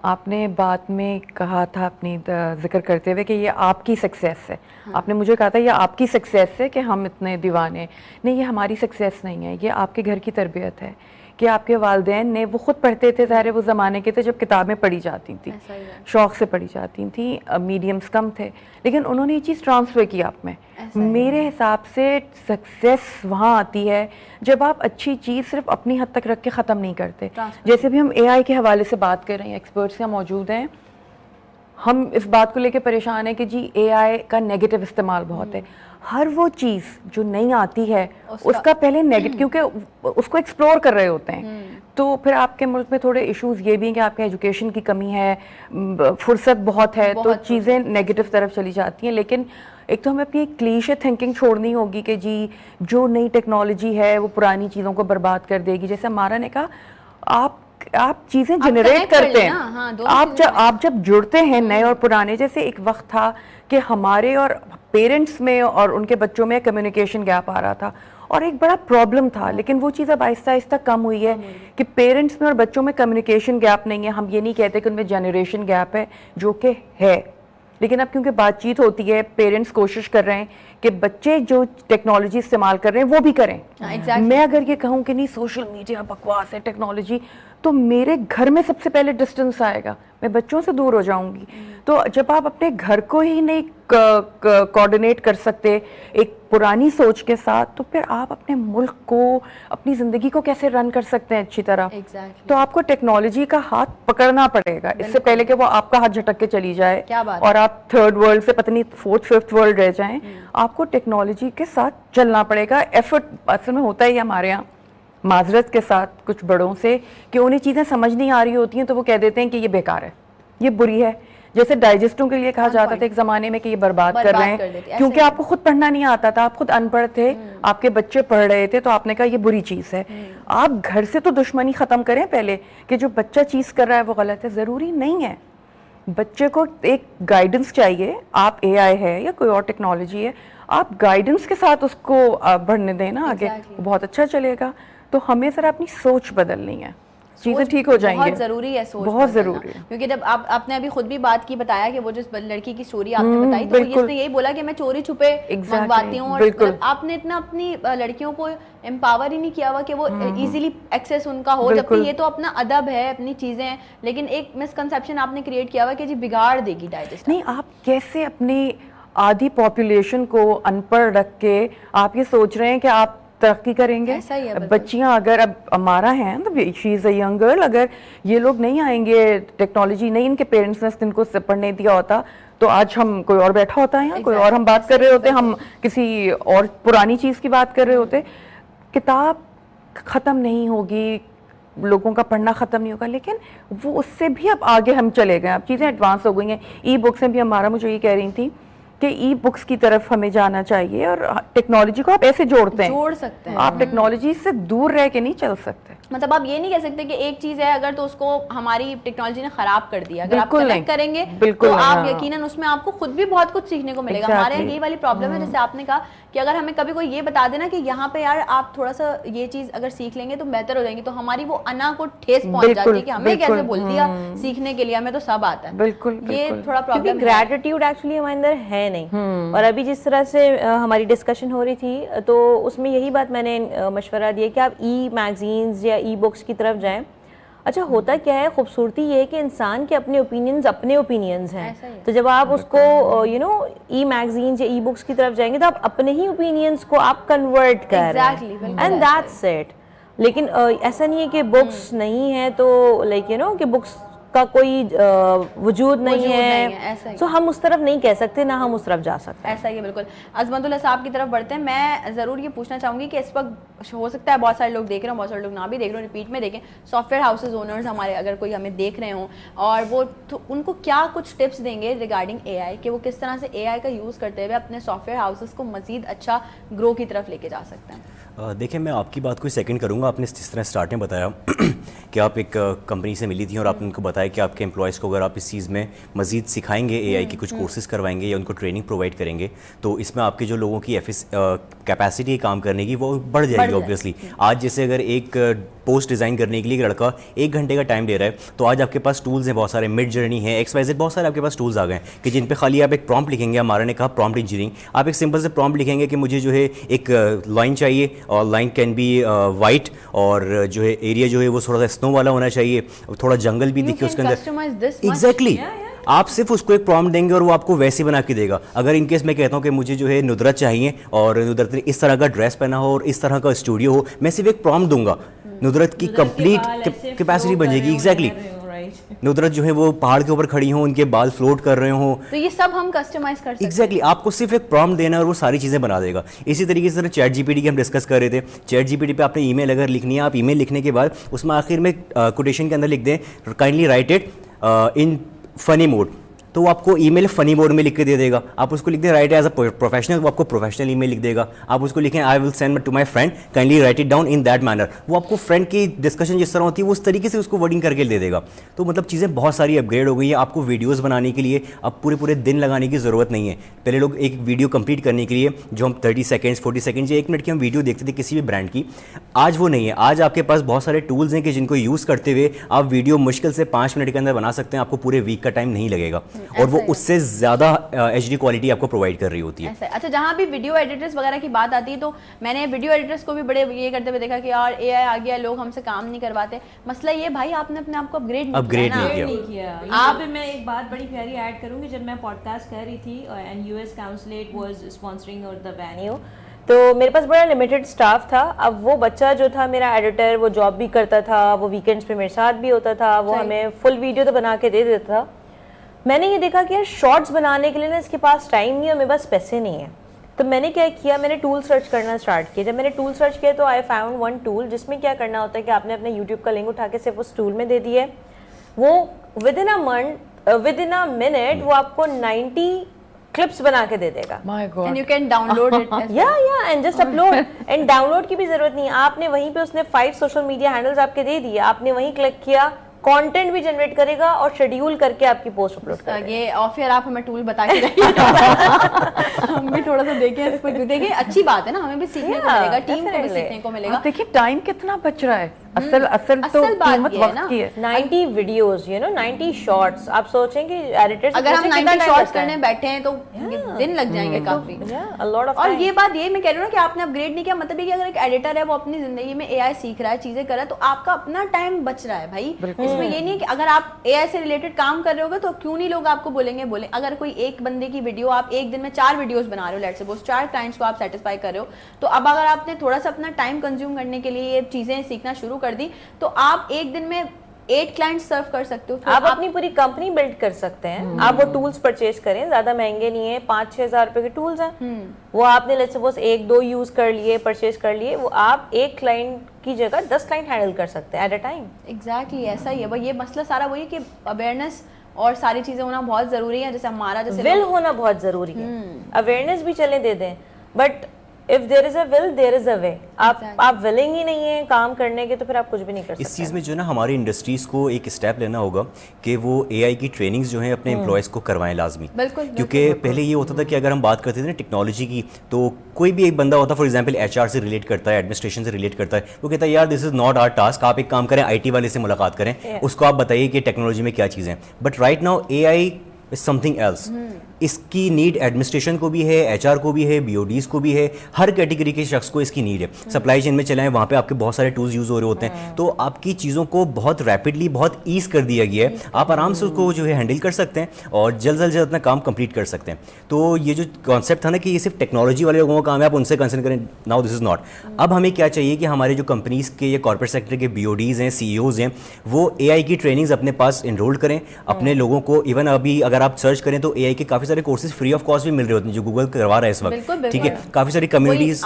Speaker 2: آپ نے بات میں کہا تھا اپنی ذکر کرتے ہوئے کہ یہ آپ کی سکسیس ہے, آپ نے مجھے کہا تھا یہ آپ کی سکسیس ہے کہ ہم اتنے دیوانے. نہیں, یہ ہماری سکسیس نہیں ہے, یہ آپ کے گھر کی تربیت ہے کہ آپ کے والدین نے, وہ خود پڑھتے تھے, ظاہر وہ زمانے کے تھے جب کتابیں پڑھی جاتی تھیں, شوق سے پڑھی جاتی تھیں, میڈیمز کم تھے, لیکن انہوں نے یہ چیز ٹرانسفر کی آپ میں. میرے حساب سے سکسیس وہاں آتی ہے جب آپ اچھی چیز صرف اپنی حد تک رکھ کے ختم نہیں کرتے. جیسے بھی ہم اے آئی کے حوالے سے بات کر رہے ہیں, ایکسپرٹس یہاں موجود ہیں, ہم اس بات کو لے کے پریشان ہیں کہ جی اے آئی کا نیگیٹو استعمال بہت ہے. ہر وہ چیز جو نہیں آتی ہے اس کا پہلے نیگیٹو, کیونکہ اس کو ایکسپلور کر رہے ہوتے ہیں, تو پھر آپ کے ملک میں تھوڑے ایشوز یہ بھی ہیں کہ آپ کے ایجوکیشن کی کمی ہے, فرصت بہت ہے, تو چیزیں نیگیٹو طرف چلی جاتی ہیں. لیکن ایک تو ہمیں اپنی کلیشے تھنکنگ چھوڑنی ہوگی کہ جی جو نئی ٹیکنالوجی ہے وہ پرانی چیزوں کو برباد کر دے گی. جیسے ہمارا نے کہا, آپ چیزیں جنریٹ کرتے ہیں, آپ جب جڑتے ہیں نئے اور پرانے, جیسے ایک وقت تھا کہ ہمارے اور پیرنٹس میں اور ان کے بچوں میں کمیونیکیشن گیپ آ رہا تھا اور ایک بڑا پرابلم تھا, لیکن وہ چیز اب آہستہ آہستہ کم ہوئی ہے کہ پیرنٹس میں اور بچوں میں کمیونیکیشن گیپ نہیں ہے. ہم یہ نہیں کہتے کہ ان میں جنریشن گیپ ہے, جو کہ ہے, لیکن اب کیونکہ بات چیت ہوتی ہے, پیرنٹس کوشش کر رہے ہیں کہ بچے جو ٹیکنالوجی استعمال کر رہے ہیں وہ بھی کریں. میں اگر یہ کہوں کہ نہیں سوشل میڈیا بکواس ہے, ٹیکنالوجی, تو میرے گھر میں سب سے پہلے ڈسٹنس آئے گا, میں بچوں سے دور ہو جاؤں گی. تو جب آپ اپنے گھر کو ہی نہیں کوآرڈینیٹ کر سکتے ایک پرانی سوچ کے ساتھ, تو پھر آپ اپنے ملک کو, اپنی زندگی کو کیسے رن کر سکتے ہیں اچھی طرح. تو آپ کو ٹیکنالوجی کا ہاتھ پکڑنا پڑے گا اس سے پہلے کہ وہ آپ کا ہاتھ جھٹک کے چلی جائے اور آپ 3rd ورلڈ سے پتہ نہیں 4th 5th ورلڈ رہ جائیں. آپ کو ٹیکنالوجی کے ساتھ چلنا پڑے گا. ایفرٹ اصل میں ہوتا ہی ہمارے یہاں معذرت کے ساتھ کچھ بڑوں سے کہ انہیں چیزیں سمجھ نہیں آ رہی ہوتی ہیں تو وہ کہہ دیتے ہیں کہ یہ بیکار ہے, یہ بری ہے. جیسے ڈائجسٹوں کے لیے کہا جاتا تھا ایک زمانے میں کہ یہ برباد کر رہے ہیں, کیونکہ آپ کو خود پڑھنا نہیں آتا تھا, آپ خود ان پڑھ تھے, آپ کے بچے پڑھ رہے تھے, تو آپ نے کہا یہ بری چیز ہے. آپ گھر سے تو دشمنی ختم کریں پہلے کہ جو بچہ چیز کر رہا ہے وہ غلط ہے. ضروری نہیں ہے, بچے کو ایک گائیڈنس چاہیے. آپ اے آئی ہے یا کوئی اور ٹیکنالوجی ہے, آپ گائیڈنس کے ساتھ اس کو بڑھنے دیں نا آگے, بہت اچھا چلے گا. تو ہمیں ذرا اپنی سوچ بدلنی ہے, چیزیں ٹھیک ہو جائیں گی.
Speaker 1: بہت ضروری ہے سوچ,
Speaker 2: بہت ضروری ہے.
Speaker 1: کیونکہ جب آپ نے ابھی خود بھی بات کی, بتایا کہ وہ جس لڑکی کی سٹوری آپ نے بتائی, تو اس نے یہی بولا کہ میں چوری چھپے منگواتی ہوں, اور آپ نے اتنا اپنی لڑکیوں کو امپاور ہی نہیں کیا ہوا کہ وہ ایزیلی ایکسیس ان کا ہو, جبکہ یہ تو اپنا ادب ہے, اپنی چیزیں ہیں. لیکن ایک مسکنسیپشن آپ نے کریٹ کیا ہوا کہ جی بگاڑ دے گی ڈائجسٹ.
Speaker 2: نہیں, آپ کیسے اپنی آدھی پاپولیشن کو ان پڑھ رکھ کے آپ یہ سوچ رہے ہیں کہ آپ ترقی کریں گے. بچیاں اگر اب ہمارا ہیں, شی از اے ینگ گرل, اگر یہ لوگ نہیں آئیں گے, ٹیکنالوجی نہیں ان کے پیرنٹس نے ان کو پڑھنے دیا ہوتا, تو آج ہم کوئی اور بیٹھا ہوتا ہے, کوئی اور ہم بات کر رہے ہوتے, ہم کسی اور پرانی چیز کی بات کر رہے ہوتے. کتاب ختم نہیں ہوگی, لوگوں کا پڑھنا ختم نہیں ہوگا, لیکن وہ اس سے بھی اب آگے ہم چلے گئے, اب چیزیں ایڈوانس ہو گئی ہیں. ای بکس میں بھی ہمارا مجھے یہ کہہ رہی تھی کہ ای بکس کی طرف ہمیں جانا چاہیے, اور ٹیکنالوجی کو آپ ایسے جوڑ سکتے ہیں, آپ ٹیکنالوجی سے دور رہ کے نہیں چل سکتے.
Speaker 1: مطلب آپ یہ نہیں کہہ سکتے کہ ایک چیز ہے اگر تو اس کو ہماری ٹیکنالوجی نے خراب کر دیا, اگر آپ کنیکٹ کریں گے تو آپ یقیناً اس میں آپ کو خود بھی بہت کچھ سیکھنے کو ملے گا. ہمارے یہاں یہی والی پرابلم ہے, جیسے آپ نے کہا کہ اگر ہمیں کبھی کوئی یہ بتا دینا کہ یہاں پہ یار آپ تھوڑا سا یہ چیز اگر سیکھ لیں گے تو بہتر ہو جائیں گے, تو ہماری وہ انا کو ٹھیس پہنچ جاتی ہے کہ ہمیں کیسے بولتی ہے سیکھنے کے لیے, ہمیں تو سب آتا ہے.
Speaker 2: بالکل,
Speaker 1: یہ تھوڑا پرابلم ہے.
Speaker 3: گریٹیٹیوڈ ایکچولی ہمارے اندر ہے نہیں. اور ابھی جس طرح سے ہماری ڈسکشن ہو رہی تھی, تو اس میں یہی بات میں نے مشورہ دیا کہ آپ ای میگزینز یا ای بکس کی طرف جائیں. اچھا ہوتا کیا ہے, خوبصورتی یہ ہے کہ انسان کے اپنے اوپینینز ہیں. تو جب آپ اس کو ای میگزینز یا ای بکس کی طرف جائیں گے تو آپ اپنے ہی اوپینینز کو آپ کنورٹ کر رہے ہیں, اینڈ دیٹس اٹ. لیکن ایسا نہیں ہے کہ بکس نہیں ہے تو لائک کہ بکس کا کوئی وجود نہیں ہے, سو ہم اس طرف نہیں کہہ سکتے, نہ ہم اس طرف جا سکتے.
Speaker 1: ایسا ہی ہے بالکل. عظمت اللہ صاحب کی طرف بڑھتے ہیں. میں ضرور یہ پوچھنا چاہوں گی کہ اس وقت ہو سکتا ہے بہت سارے لوگ دیکھ رہے ہوں, بہت سارے لوگ نہ بھی دیکھ رہے ہوں, ریپیٹ میں دیکھیں, سافٹ ویئر ہاؤسز اونرز ہمارے اگر کوئی ہمیں دیکھ رہے ہوں, اور وہ ان کو کیا کچھ ٹپس دیں گے ریگارڈنگ اے آئی, کہ وہ کس طرح سے اے آئی کا یوز کرتے ہوئے اپنے سافٹ ویئر ہاؤسز کو مزید اچھا گرو کی طرف لے کے جا سکتے ہیں.
Speaker 4: دیکھیں, میں آپ کی بات کو سیکنڈ کروں گا. آپ نے جس طرح اسٹارٹ میں بتایا کہ آپ ایک کمپنی سے ملی تھیں اور آپ نے ان کو بتایا کہ آپ کے امپلائز کو اگر آپ اس چیز میں مزید سکھائیں گے, اے آئی کی کچھ کورسز کروائیں گے یا ان کو ٹریننگ پرووائڈ کریں گے, تو اس میں آپ کے جو لوگوں کی کیپیسٹی کام کرنے کی وہ بڑھ جائے گی اوبویسلی. آج جیسے اگر ایک پوسٹ ڈیزائن کرنے کے لیے ایک لڑکا 1 گھنٹے کا ٹائم دے رہا ہے, تو آج آپ کے پاس ٹولز ہیں بہت سارے, مڈ جرنی ہے, ایکس وائی زیڈ, بہت سارے آپ کے پاس ٹولز آ گئے ہیں کہ جن پہ خالی آپ ایک پرومپٹ لکھیں گے. ہمارا نے کہا پرومپٹ انجینئرنگ, آپ ایک سمپل سے پرومپٹ لکھیں گے کہ مجھے جو ہے ایک لائن چاہیے, اور لائن کین بی وائٹ, اور جو ہے ایریا جو ہے وہ تھوڑا سا اسنو والا ہونا چاہیے, تھوڑا جنگل بھی دکھے اس کے اندر. ایگزیکٹلی, آپ صرف اس کو ایک پرومپٹ دیں گے اور وہ آپ کو ویسے بنا کے دے گا. اگر ان کیس میں کہتا ہوں کہ مجھے جو ہے ندرت چاہیے, اور ندرت نے اس طرح کا ڈریس پہنا ہو اور اس طرح کا اسٹوڈیو ہو, میں صرف ایک پرومپٹ دوں گا, ندرت کی کمپلیٹ کیپیسٹی بن جائے گی. ایگزیکٹلی, ندرت جو ہے وہ پہاڑ کے اوپر کھڑی ہوں, ان کے بال فلوٹ کر رہے ہوں,
Speaker 1: تو یہ سب ہم کسٹمائز کر سکتے ہیں.
Speaker 4: ایگزیکٹلی, آپ کو صرف ایک پرومپٹ دینا ہے اور وہ ساری چیزیں بنا دے گا. اسی طریقے سے چیٹ جی پی ٹی کی ہم ڈسکس کر رہے تھے. چیٹ جی پی ٹی پہ آپ نے ای میل اگر لکھنی ہے, آپ ای میل لکھنے کے بعد اس میں آخر میں کوٹیشن کے اندر لکھ دیں کائنڈلی رائٹ اٹ ان فنی موڈ, تو وہ آپ کو ای میل فنی موڈ میں لکھ کے دے دے گا. آپ اس کو لکھ دیں رائٹ ایز اے پروفیشنل, وہ آپ کو پروفیشنل ای میل لکھ دے گا. آپ اس کو لکھیں I will send to my friend kindly write it down in that manner, وہ آپ کو فرینڈ کی ڈسکشن جس طرح ہوتی ہے وہ اس طریقے سے اس کو ورڈنگ کر کے دے دے گا. تو مطلب چیزیں بہت ساری اپ گریڈ ہو گئی ہیں. آپ کو ویڈیوز بنانے کے لیے اب پورے دن لگانے کی ضرورت نہیں ہے. پہلے لوگ ایک ویڈیو کمپلیٹ کرنے کے لیے جو ہم 30 سیکنڈس 40 سیکنڈ یا 1 منٹ کی ہم ویڈیو دیکھتے تھے کسی بھی برانڈ کی, آج وہ نہیں ہے. آج آپ کے پاس بہت سارے ٹولز ہیں کہ جن کو یوز کرتے ہوئے آپ ویڈیو مشکل سے 5 منٹ کے اندر بنا سکتے ہیں. آپ کو پورے ویک کا ٹائم نہیں لگے گا, اور وہ اس سے زیادہ ایچ ڈی کوالٹی آپ کو پرووائڈ کر رہی ہوتی ہے.
Speaker 1: اچھا, جہاں بھی ویڈیو ایڈیٹرز وغیرہ کی بات آتی ہے تو میں نے ویڈیو ایڈیٹرز کو بھی بڑے یہ کرتے ہوئے دیکھا کہ یار اے آئی آ گیا, لوگ ہم سے کام نہیں کرواتے. مسئلہ یہ بھائی آپ نے اپنے آپ کو اپ گریڈ
Speaker 5: نہیں کیا. آپ میں ایک بات بڑی پیاری ایڈ کروں گی. جب میں پوڈ کاسٹ کر رہی تھی and U S consulate was sponsoring اور دا وینیو,
Speaker 3: تو میرے پاس بڑا لمیٹڈ اسٹاف تھا. اب وہ بچہ جو تھا میرا ایڈیٹر, وہ جاب بھی کرتا تھا, وہ ویکینڈس پہ میرے ساتھ بھی ہوتا تھا, وہ ہمیں فل ویڈیو تو بنا کے دے دیتا تھا. میں نے یہ دیکھا کہ یار شارٹس بنانے کے لیے نا اس کے پاس ٹائم نہیں ہے اور میرے پاس پیسے نہیں ہیں. تو میں نے کیا کیا, میں نے ٹول سرچ کرنا اسٹارٹ کیا. جب میں نے ٹول سرچ کیا تو آئی فاؤنڈ ون ٹول جس میں کیا کرنا ہوتا ہے کہ آپ نے اپنے یوٹیوب کا لنک اٹھا کے صرف اس ٹول میں دے دی ہے, وہ ود ان اے منٹ وہ آپ کو 90 کلپس بنا کے دے دے گا.
Speaker 2: My God.
Speaker 1: And you can download it as
Speaker 3: یا and just upload, and download کی بھی ضرورت نہیں ہے. آپ نے وہیں پہ اس نے 5 سوشل میڈیا ہینڈلز آپ کے دے دیے, آپ نے وہیں کلک کیا, کانٹینٹ بھی جنریٹ کرے گا اور شیڈیول کر کے آپ کی پوسٹ اپلوڈ کرے گا.
Speaker 1: یہ آف ایئر آپ ہمیں ٹول بتا کے رہیے, ہم بھی تھوڑا سا دیکھیں اس کو. دیکھیں اچھی بات ہے نا, ہمیں بھی سیکھنے کو ملے گا, ٹیم کو بھی سیکھنے کو ملے گا.
Speaker 2: دیکھیں ٹائم کتنا بچ رہا ہے, اصل تو قیمت وقت کی ہے.
Speaker 3: 90 ویڈیوز, 90 شارٹس. آپ سوچیں کہ ایڈیٹرز
Speaker 1: اگر ہم 90 شارٹس کرنے بیٹھے ہیں تو دن لگ جائیں گے کافی. اور یہ بات یہ میں کہہ رہی ہوں کہ آپ نے اپ گریڈ نہیں کیا, مطلب یہ کہ اگر ایک ایڈیٹر ہے وہ اپنی زندگی میں اے آئی سیکھ رہا ہے, چیزیں کر رہا ہے, تو آپ کا اپنا ٹائم بچ رہا ہے بھائی. اس میں یہ نہیں کہ اگر آپ اے آئی سے ریلیٹڈ کام کر رہے ہوگے تو کیوں نہیں لوگ آپ کو بولیں گے. اگر کوئی ایک بندے کی ویڈیو آپ ایک دن میں 4 ویڈیوز بنا رہے ہو, لیٹس سپوز 4 کلائنٹس کو آپ سیٹسفائی کر رہے ہو, تو اب اگر آپ نے تھوڑا سا اپنا ٹائم کنزیوم کرنے کے لیے یہ چیزیں سیکھنا شروع کر دی تو آپ ایک دن میں 8 کلائنٹس سرو کر سکتے ہو.
Speaker 3: آپ اپنی پوری کمپنی بلڈ کر سکتے ہیں. آپ وہ ٹولز پرچیز کریں, زیادہ مہنگے نہیں ہیں, 5-6 ہزار روپے کے ٹولز ہیں, وہ آپ نے لیٹس سپوز 1-2 یوز کر لیے, پرچیز کر لیے, وہ آپ ایک کلائنٹ کی جگہ 10 کلائنٹ ہینڈل کر سکتے ہیں ایٹ اے ٹائم.
Speaker 1: ایگزیکٹلی ایسا ہی ہے. یہ مسئلہ سارا وہی کہ اویئرنیس اور ساری چیزیں ہونا بہت ضروری ہے. جیسے ہمارا
Speaker 3: ول ہونا بہت ضروری ہے. اویئرنیس بھی چلے دے دیں, but if there is a will there is a way. آپ willing ہی نہیں ہیں کام کرنے کے تو پھر آپ کچھ بھی نہیں کر سکتے.
Speaker 4: اس چیز میں جو ہے نا ہماری انڈسٹریز کو ایک اسٹیپ لینا ہوگا کہ وہ اے آئی کی ٹریننگز جو ہیں اپنے امپلائیز کو کروائیں لازمی.
Speaker 1: بالکل,
Speaker 4: کیونکہ پہلے یہ ہوتا تھا کہ اگر ہم بات کرتے تھے نا ٹیکنالوجی کی, تو کوئی بھی ایک بندہ ہوتا, فار ایگزامپل ایچ آر سے ریلیٹ کرتا ہے, ایڈمنسٹریشن سے ریلیٹ کرتا ہے, وہ کہتا ہے یار دس از ناٹ آر ٹاسک, آپ ایک کام کریں آئی ٹی والے سے ملاقات کریں, اس کو آپ بتائیے کہ ٹیکنالوجی میں کیا چیزیں ہیں. But right now A I something else. اس کی نیڈ ایڈمنسٹریشن کو بھی ہے, ایچ آر کو بھی ہے, بی او ڈیز کو بھی ہے, ہر کیٹیگری کے شخص کو اس کی نیڈ ہے. سپلائی چین میں چلائیں, وہاں پہ آپ کے بہت سارے ٹولز یوز ہو رہے ہوتے ہیں, تو آپ کی چیزوں کو بہت ریپڈلی بہت ایز کر دیا گیا ہے. آپ آرام سے اس کو جو ہے ہینڈل کر سکتے ہیں اور جلد سے جلد اپنا کام کمپلیٹ کر سکتے ہیں. تو یہ جو کانسیپٹ تھا نا کہ یہ صرف ٹیکنالوجی والے لوگوں کا کام ہے, آپ ان سے کنسرن کریں, ناؤ دس از ناٹ. اب ہمیں کیا چاہیے کہ ہمارے جو کمپنیز کے یا کارپوریٹ سیکٹر کے بی او ڈیز ہیں, سی ای اوز ہیں, وہ اے آئی کی ٹریننگز اپنے پاس انرول کریں اپنے لوگوں کو. ایون ابھی اگر آپ سرچ کریں تو اے آئی کے کافی سارے کورسز فری آف کاسٹ بھی مل رہے ہوتے ہیں جو گوگل کروا رہا ہے اس وقت. ٹھیک ہے, کافی ساری کمیونٹیز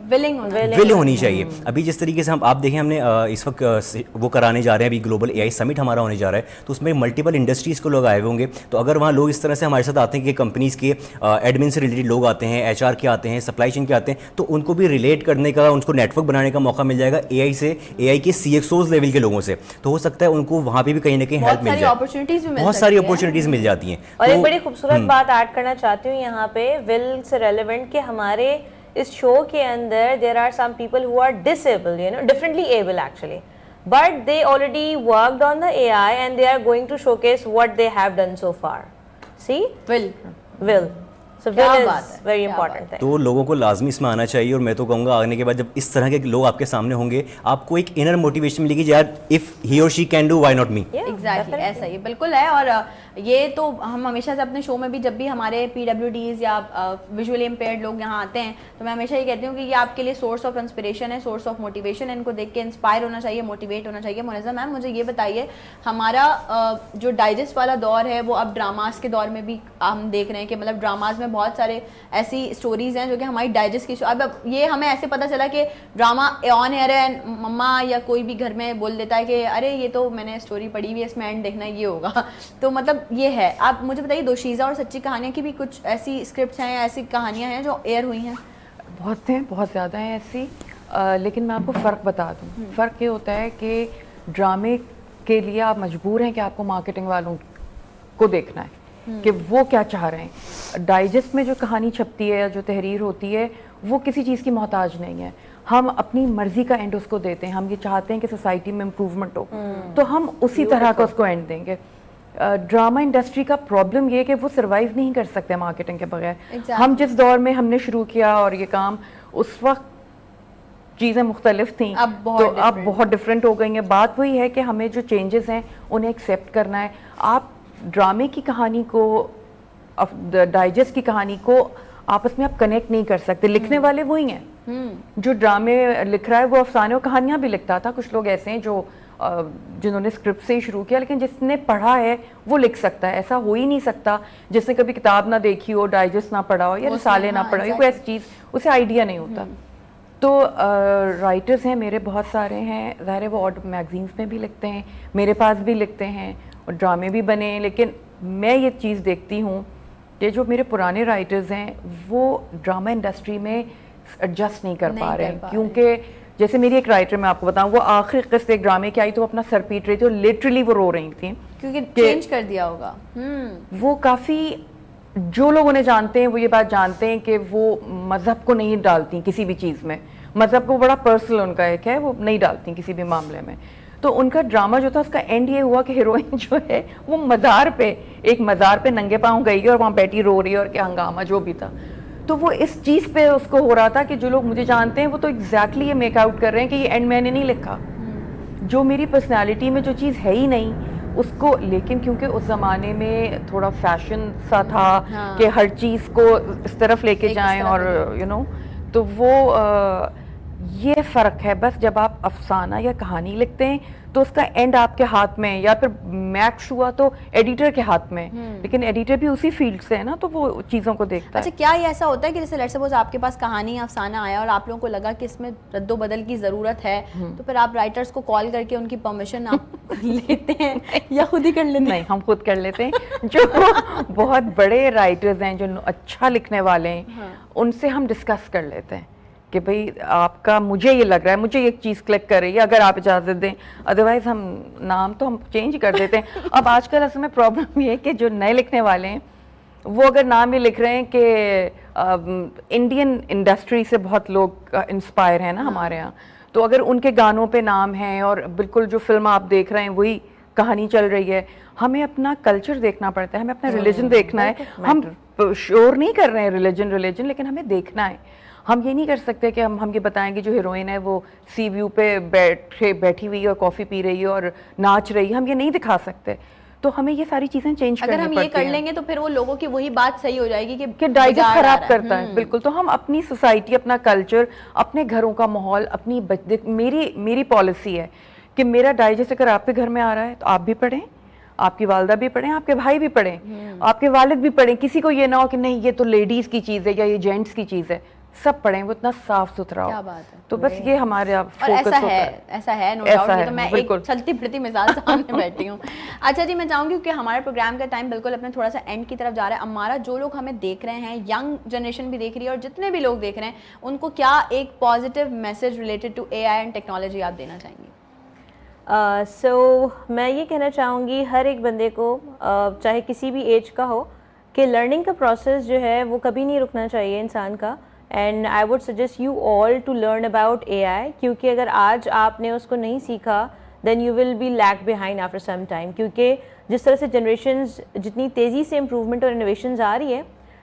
Speaker 4: ول ہونی چاہیے. ابھی جس طریقے سے آپ دیکھیں, ہم نے اس وقت وہ کرانے جا رہے ہیں, ابھی گلوبل اے آئی سمٹ ہمارا ہونے جا رہا ہے, تو اس میں ملٹیپل انڈسٹریز کو لوگ آئے ہوئے ہوں گے. تو اگر وہاں لوگ اس طرح سے ہمارے ساتھ آتے ہیں کہ کمپنیز کے ایڈمن سے ریلیٹڈ لوگ آتے ہیں, ایچ آر کے آتے ہیں, سپلائی چین کے آتے ہیں, تو ان کو بھی ریلیٹ کرنے کا, ان کو نیٹ ورک بنانے کا موقع مل جائے گا اے آئی سے, اے آئی کے سی ایکس اوز لیول کے لوگوں سے. تو ہو سکتا ہے ان کو وہاں پہ بھی کہیں نہ کہیں ہیلپ مل جائے, بہت ساری اپورچونیٹیز مل جاتی ہیں.
Speaker 3: اور ایک بڑی خوبصورت بات ایڈ کرنا چاہتی ہوں یہاں پہ ول سے ریلیونٹ, کہ ہمارے اس شو کے اندر there are some people who are disabled, differently able actually, but they already worked on the A I and they are going to showcase what they have done so far. So will So will is very important thing.
Speaker 4: تو لوگوں کو لازمی اس میں آنا چاہیے. اور میں تو کہوں گا آنے کے بعد جب اس طرح کے لوگ آپ کے سامنے ہوں گے, آپ کو ایک انر موٹیویشن ملے گی, یار اف ہی اور she can do why not me.
Speaker 1: Exactly ایسا ہی بالکل ہے. اور یہ تو ہم ہمیشہ سے اپنے شو میں بھی, جب بھی ہمارے پی ڈبلیو ڈیز یا ویژولی امپیئرڈ لوگ یہاں آتے ہیں, تو میں ہمیشہ یہ کہتی ہوں کہ یہ آپ کے لیے سورس آف انسپریشن ہے, سورس آف موٹیویشن ہے. ان کو دیکھ کے انسپائر ہونا چاہیے, موٹیویٹ ہونا چاہیے. منظم میم مجھے یہ بتائیے, ہمارا جو ڈائجسٹ والا دور ہے وہ اب ڈراماز کے دور میں بھی ہم دیکھ رہے ہیں کہ مطلب ڈراماز میں بہت سارے ایسی اسٹوریز ہیں جو کہ ہماری ڈائجسٹ کی. اب یہ ہمیں ایسے پتہ چلا کہ ڈرامہ آن ایئر ہے, مما یا کوئی بھی گھر میں بول دیتا ہے کہ ارے یہ تو میں نے اسٹوری پڑھی ہوئی ہے, اس میں اینڈ دیکھنا یہ ہوگا. تو مطلب یہ ہے. آپ مجھے بتائیے دوشیزہ اور سچی کہانیاں کی بھی کچھ ایسی اسکرپٹس ہیں یا ایسی کہانیاں ہیں جو ایئر ہوئی ہیں؟
Speaker 2: بہت ہیں, بہت زیادہ ہیں ایسی, لیکن میں آپ کو فرق بتا دوں. فرق یہ ہوتا ہے کہ ڈرامے کے لیے آپ مجبور ہیں کہ آپ کو مارکیٹنگ والوں کو دیکھنا ہے کہ وہ کیا چاہ رہے ہیں. ڈائجسٹ میں جو کہانی چھپتی ہے, جو تحریر ہوتی ہے, وہ کسی چیز کی محتاج نہیں ہے. ہم اپنی مرضی کا اینڈ اس کو دیتے ہیں. ہم یہ چاہتے ہیں کہ سوسائٹی میں امپروومنٹ ہو, تو ہم اسی طرح کا اس کو اینڈ دیں گے. ڈرامہ انڈسٹری کا پرابلم یہ کہ وہ سروائیو نہیں کر سکتے مارکیٹنگ کے بغیر. ہم جس دور میں ہم نے شروع کیا اور یہ کام, اس وقت چیزیں مختلف تھیں, تو اب بہت ڈفرینٹ ہو گئی ہیں. بات وہی ہے کہ ہمیں جو چینجز ہیں انہیں ایکسیپٹ کرنا ہے. آپ ڈرامے کی کہانی کو, ڈائجسٹ کی کہانی کو آپس میں آپ کنیکٹ نہیں کر سکتے. لکھنے والے وہی ہیں جو ڈرامے لکھ رہا ہے, وہ افسانے اور کہانیاں بھی لکھتا تھا. کچھ لوگ ایسے ہیں جو جنہوں نے اسکرپٹ سے ہی شروع کیا, لیکن جس نے پڑھا ہے وہ لکھ سکتا ہے. ایسا ہو ہی نہیں سکتا جس نے کبھی کتاب نہ دیکھی ہو, ڈائجسٹ نہ پڑھا ہو یا رسالے نہ پڑھا ہو, کوئی ایسی چیز اسے آئیڈیا نہیں ہوتا. تو رائٹرز ہیں میرے بہت سارے ہیں, ظاہر ہے وہ اور میگزینس میں بھی لکھتے ہیں, میرے پاس بھی لکھتے ہیں اور ڈرامے بھی بنے ہیں. لیکن میں یہ چیز دیکھتی ہوں کہ جو میرے پرانے رائٹرز ہیں وہ ڈرامہ انڈسٹری میں ایڈجسٹ نہیں کر پا رہے ہیں, کیونکہ جیسے میری ایک رائٹر میں آپ کو بتاؤں, وہ آخری قسط ایک ڈرامے کی آئی تو وہ اپنا سر پیٹ رہی تھی اور لٹرلی وہ رو رہی تھیں
Speaker 1: کیونکہ چینج کر دیا ہوگا.
Speaker 2: وہ کافی, جو لوگ انہیں جانتے ہیں وہ یہ بات جانتے ہیں کہ وہ مذہب کو نہیں ڈالتی کسی بھی چیز میں, مذہب کو بڑا پرسنل ان کا ایک ہے, وہ نہیں ڈالتی کسی بھی معاملے میں. تو ان کا ڈرامہ جو تھا اس کا اینڈ یہ ہوا کہ ہیروئن جو ہے وہ مزار پہ, ایک مزار پہ ننگے پاؤں گئی اور وہاں بیٹھی رو رہی ہے اور کیا ہنگامہ جو بھی تھا. تو وہ اس چیز پہ اس کو ہو رہا تھا کہ جو لوگ مجھے جانتے ہیں وہ تو ایگزیکٹلی یہ میک آؤٹ کر رہے ہیں کہ یہ اینڈ میں نے نہیں لکھا, جو میری پرسنالٹی میں جو چیز ہے ہی نہیں اس کو. لیکن کیونکہ اس زمانے میں تھوڑا فیشن سا تھا کہ ہر چیز کو اس طرف لے کے جائیں اور یو نو, تو وہ یہ فرق ہے بس. جب آپ افسانہ یا کہانی لکھتے ہیں تو اس کا اینڈ آپ کے ہاتھ میں, یا پھر میکس ہوا تو ایڈیٹر کے ہاتھ میں, لیکن ایڈیٹر بھی اسی فیلڈ سے ہے نا, تو وہ چیزوں کو دیکھتا ہے.
Speaker 1: اچھا, کیا یہ ایسا ہوتا ہے کہ جیسے لیٹس سپوز آپ کے پاس کہانی یا افسانہ آیا اور آپ لوگوں کو لگا کہ اس میں رد و بدل کی ضرورت ہے, تو پھر آپ رائٹرز کو کال کر کے ان کی پرمیشن آپ لیتے ہیں یا خود ہی کر لیتے ہیں؟
Speaker 2: نہیں, ہم خود کر لیتے ہیں. جو بہت بڑے رائٹرز ہیں جو اچھا لکھنے والے ہیں ان سے ہم ڈسکس کر لیتے ہیں کہ بھئی آپ کا, مجھے یہ لگ رہا ہے, مجھے یہ چیز کلک کر رہی ہے, اگر آپ اجازت دیں, ادروائز ہم نام تو ہم چینج کر دیتے ہیں. اب آج کل اصل میں پرابلم یہ ہے کہ جو نئے لکھنے والے ہیں وہ اگر نام یہ لکھ رہے ہیں کہ انڈین انڈسٹری سے بہت لوگ انسپائر ہیں نا ہمارے یہاں, تو اگر ان کے گانوں پہ نام ہیں اور بالکل جو فلم آپ دیکھ رہے ہیں وہی کہانی چل رہی ہے, ہمیں اپنا کلچر دیکھنا پڑتا ہے, ہمیں اپنا ریلیجن دیکھنا ہے. ہم شور نہیں کر رہے ہیں ریلیجن, لیکن ہمیں دیکھنا ہے. ہم یہ نہیں کر سکتے کہ ہم یہ بتائیں کہ جو ہیروئن ہے وہ سی ویو پہ بیٹھی ہوئی اور کافی پی رہی ہے اور ناچ رہی ہے, ہم یہ نہیں دکھا سکتے. تو ہمیں یہ ساری چیزیں چینج کرنی پڑتی ہیں.
Speaker 1: اگر ہم یہ کر لیں گے تو پھر وہ لوگوں کی وہی بات صحیح ہو جائے گی کہ
Speaker 2: ڈائجسٹ خراب کرتا ہے. بالکل. تو ہم اپنی سوسائٹی, اپنا کلچر, اپنے گھروں کا ماحول, اپنی میری پالیسی ہے کہ میرا ڈائجسٹ اگر آپ کے گھر میں آ رہا ہے تو آپ بھی پڑھیں, آپ کی والدہ بھی پڑھیں, آپ کے بھائی بھی پڑھیں, آپ کے والد بھی پڑھیں. کسی کو یہ نہ ہو کہ نہیں یہ تو لیڈیز کی چیز ہے یا یہ جینٹس کی چیز ہے, سب پڑھیں, وہ اتنا صاف ستھرا ہو. تو بس یہ ہمارے فوکس ہوتا ہے.
Speaker 1: ایسا ہے نو ڈاؤٹ. یہ تو میں ایک چلتی پھرتی مثال سامنے بیٹھی ہوں. اچھا جی, میں چاہوں گی کہ ہمارے پروگرام کا ٹائم بالکل اپنے تھوڑا سا اینڈ کی طرف جا رہا ہے. امارا, جو لوگ ہمیں دیکھ رہے ہیں, ینگ جنریشن بھی دیکھ رہی ہے اور جتنے بھی لوگ دیکھ رہے ہیں, ان کو کیا ایک positive message related to A I and technology آپ دینا چاہیں گی؟
Speaker 3: سو میں یہ کہنا چاہوں گی ہر ایک بندے کو, چاہے کسی بھی ایج کا ہو, کہ لرننگ کا پروسیس جو ہے وہ کبھی نہیں رکنا چاہیے انسان کا. And I would suggest you all to learn about A I, کیونکہ اگر آج آپ نے اس کو نہیں سیکھا then you will be lag behind after some time. کیونکہ جس طرح سے جنریشنز جتنی تیزی سے امپروومنٹ اور انوویشنز آ رہی ہے,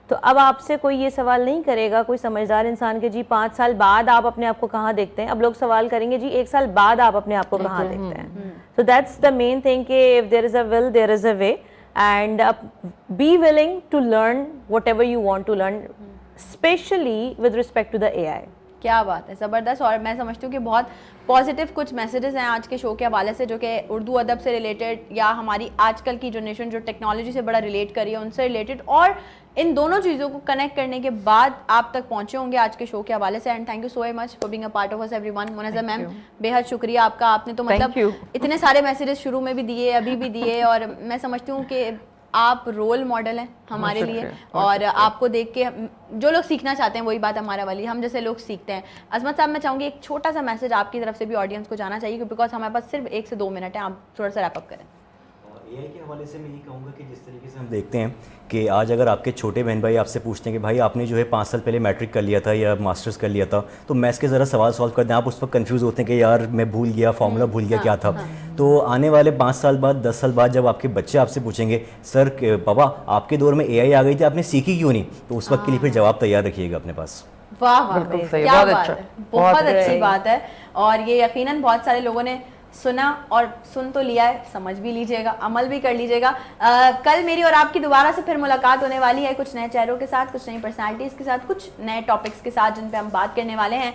Speaker 3: تو اب آپ سے کوئی یہ سوال نہیں کرے گا, کوئی سمجھدار انسان کہ جی 5 سال بعد آپ اپنے آپ کو کہاں دیکھتے ہیں. اب لوگ سوال کریں گے جی 1 سال بعد آپ اپنے آپ کو کہاں دیکھتے ہیں. So that's the main thing کہ if there is a will there is a way, and be willing to learn whatever you want to learn, especially with respect to the AI.
Speaker 1: کیا بات ہے, زبردست. اور میں سمجھتی ہوں کہ بہت پازیٹیو کچھ میسیجز ہیں آج کے شو کے حوالے سے, جو کہ اردو ادب سے ریلیٹڈ یا ہماری آج کل کی جنریشن جو ٹیکنالوجی سے بڑا ریلیٹ کر رہی ہے ان سے ریلیٹڈ, اور ان دونوں چیزوں کو کنیکٹ کرنے کے بعد آپ تک پہنچے ہوں گے آج کے شو کے حوالے سے. And thank you so much for being a part of اس ایوری ون. منظر میم, بے حد شکریہ آپ کا. آپ نے تو مطلب اتنے سارے میسیجز شروع میں بھی دیے, ابھی بھی دیے, اور میں سمجھتی ہوں کہ آپ رول ماڈل ہیں ہمارے لیے, اور آپ کو دیکھ کے جو لوگ سیکھنا چاہتے ہیں وہی بات ہمارا والی, ہم جیسے لوگ سیکھتے ہیں. عظمت صاحب, میں چاہوں گی ایک چھوٹا سا میسج آپ کی طرف سے بھی آڈینس کو جانا چاہیے, بیکاز ہمارے پاس صرف 1 سے 2 منٹ ہیں, آپ تھوڑا سا ریپ اپ کریں.
Speaker 4: اے آئی کے حوالے سے میں یہ کہوں گا کہ جس طریقے سے ہم دیکھتے ہیں کہ آج اگر آپ کے چھوٹے بہن بھائی آپ سے پوچھتے ہیں کہ بھائی آپ نے جو ہے 5 سال پہلے میٹرک کر لیا تھا یا ماسٹرز کر لیا تھا, تو میتھس کے ذرا سوال سالو کر دیں, آپ اس وقت کنفیوز ہوتے ہیں کہ یار میں بھول گیا, فارمولا بھول گیا کیا تھا. تو آنے والے 5 سال بعد 10 سال بعد جب آپ کے بچے آپ سے پوچھیں گے سر پاپا آپ کے دور میں اے آئی آ گئی تھی, آپ نے سیکھی کیوں نہیں, تو اس وقت کے لیے پھر جواب تیار رکھیے گا اپنے پاس.
Speaker 1: واہ واہ, کیا بات ہے, بہت اچھی بات ہے. اور یہ یقیناً بہت سارے لوگوں نے سنا اور سن تو لیا ہے, سمجھ بھی لیجئے گا, عمل بھی کر لیجئے گا. کل میری اور آپ کی دوبارہ سے پھر ملاقات ہونے والی ہے, کچھ نئے چہروں کے ساتھ, کچھ نئی پرسنالٹیز کے ساتھ, کچھ نئے ٹاپکس کے ساتھ جن پہ ہم بات کرنے والے ہیں.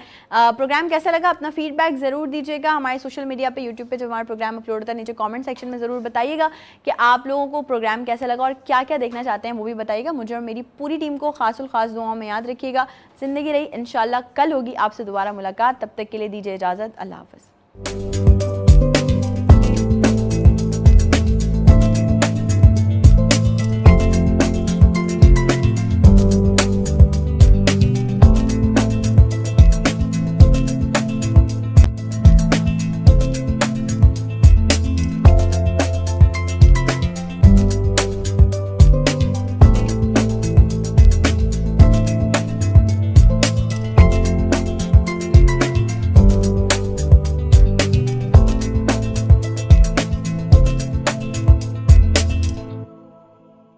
Speaker 1: پروگرام کیسا لگا اپنا فیڈ بیک ضرور دیجیے گا. ہمارے سوشل میڈیا پہ, یوٹیوب پہ جب ہمارا پروگرام اپلوڈ ہوتا ہے نیچے کامنٹ سیکشن میں ضرور بتائیے گا کہ آپ لوگوں کو پروگرام کیسا لگا اور کیا کیا دیکھنا چاہتے ہیں, وہ بھی بتائیے گا. مجھے اور میری پوری ٹیم کو خاص الخاص دعاؤں میں یاد رکھیے گا. زندگی رہی, انشاءاللہ کل ہوگی آپ سے دوبارہ ملاقات. تب تک کے لیے دیجیے اجازت. اللہ حافظ.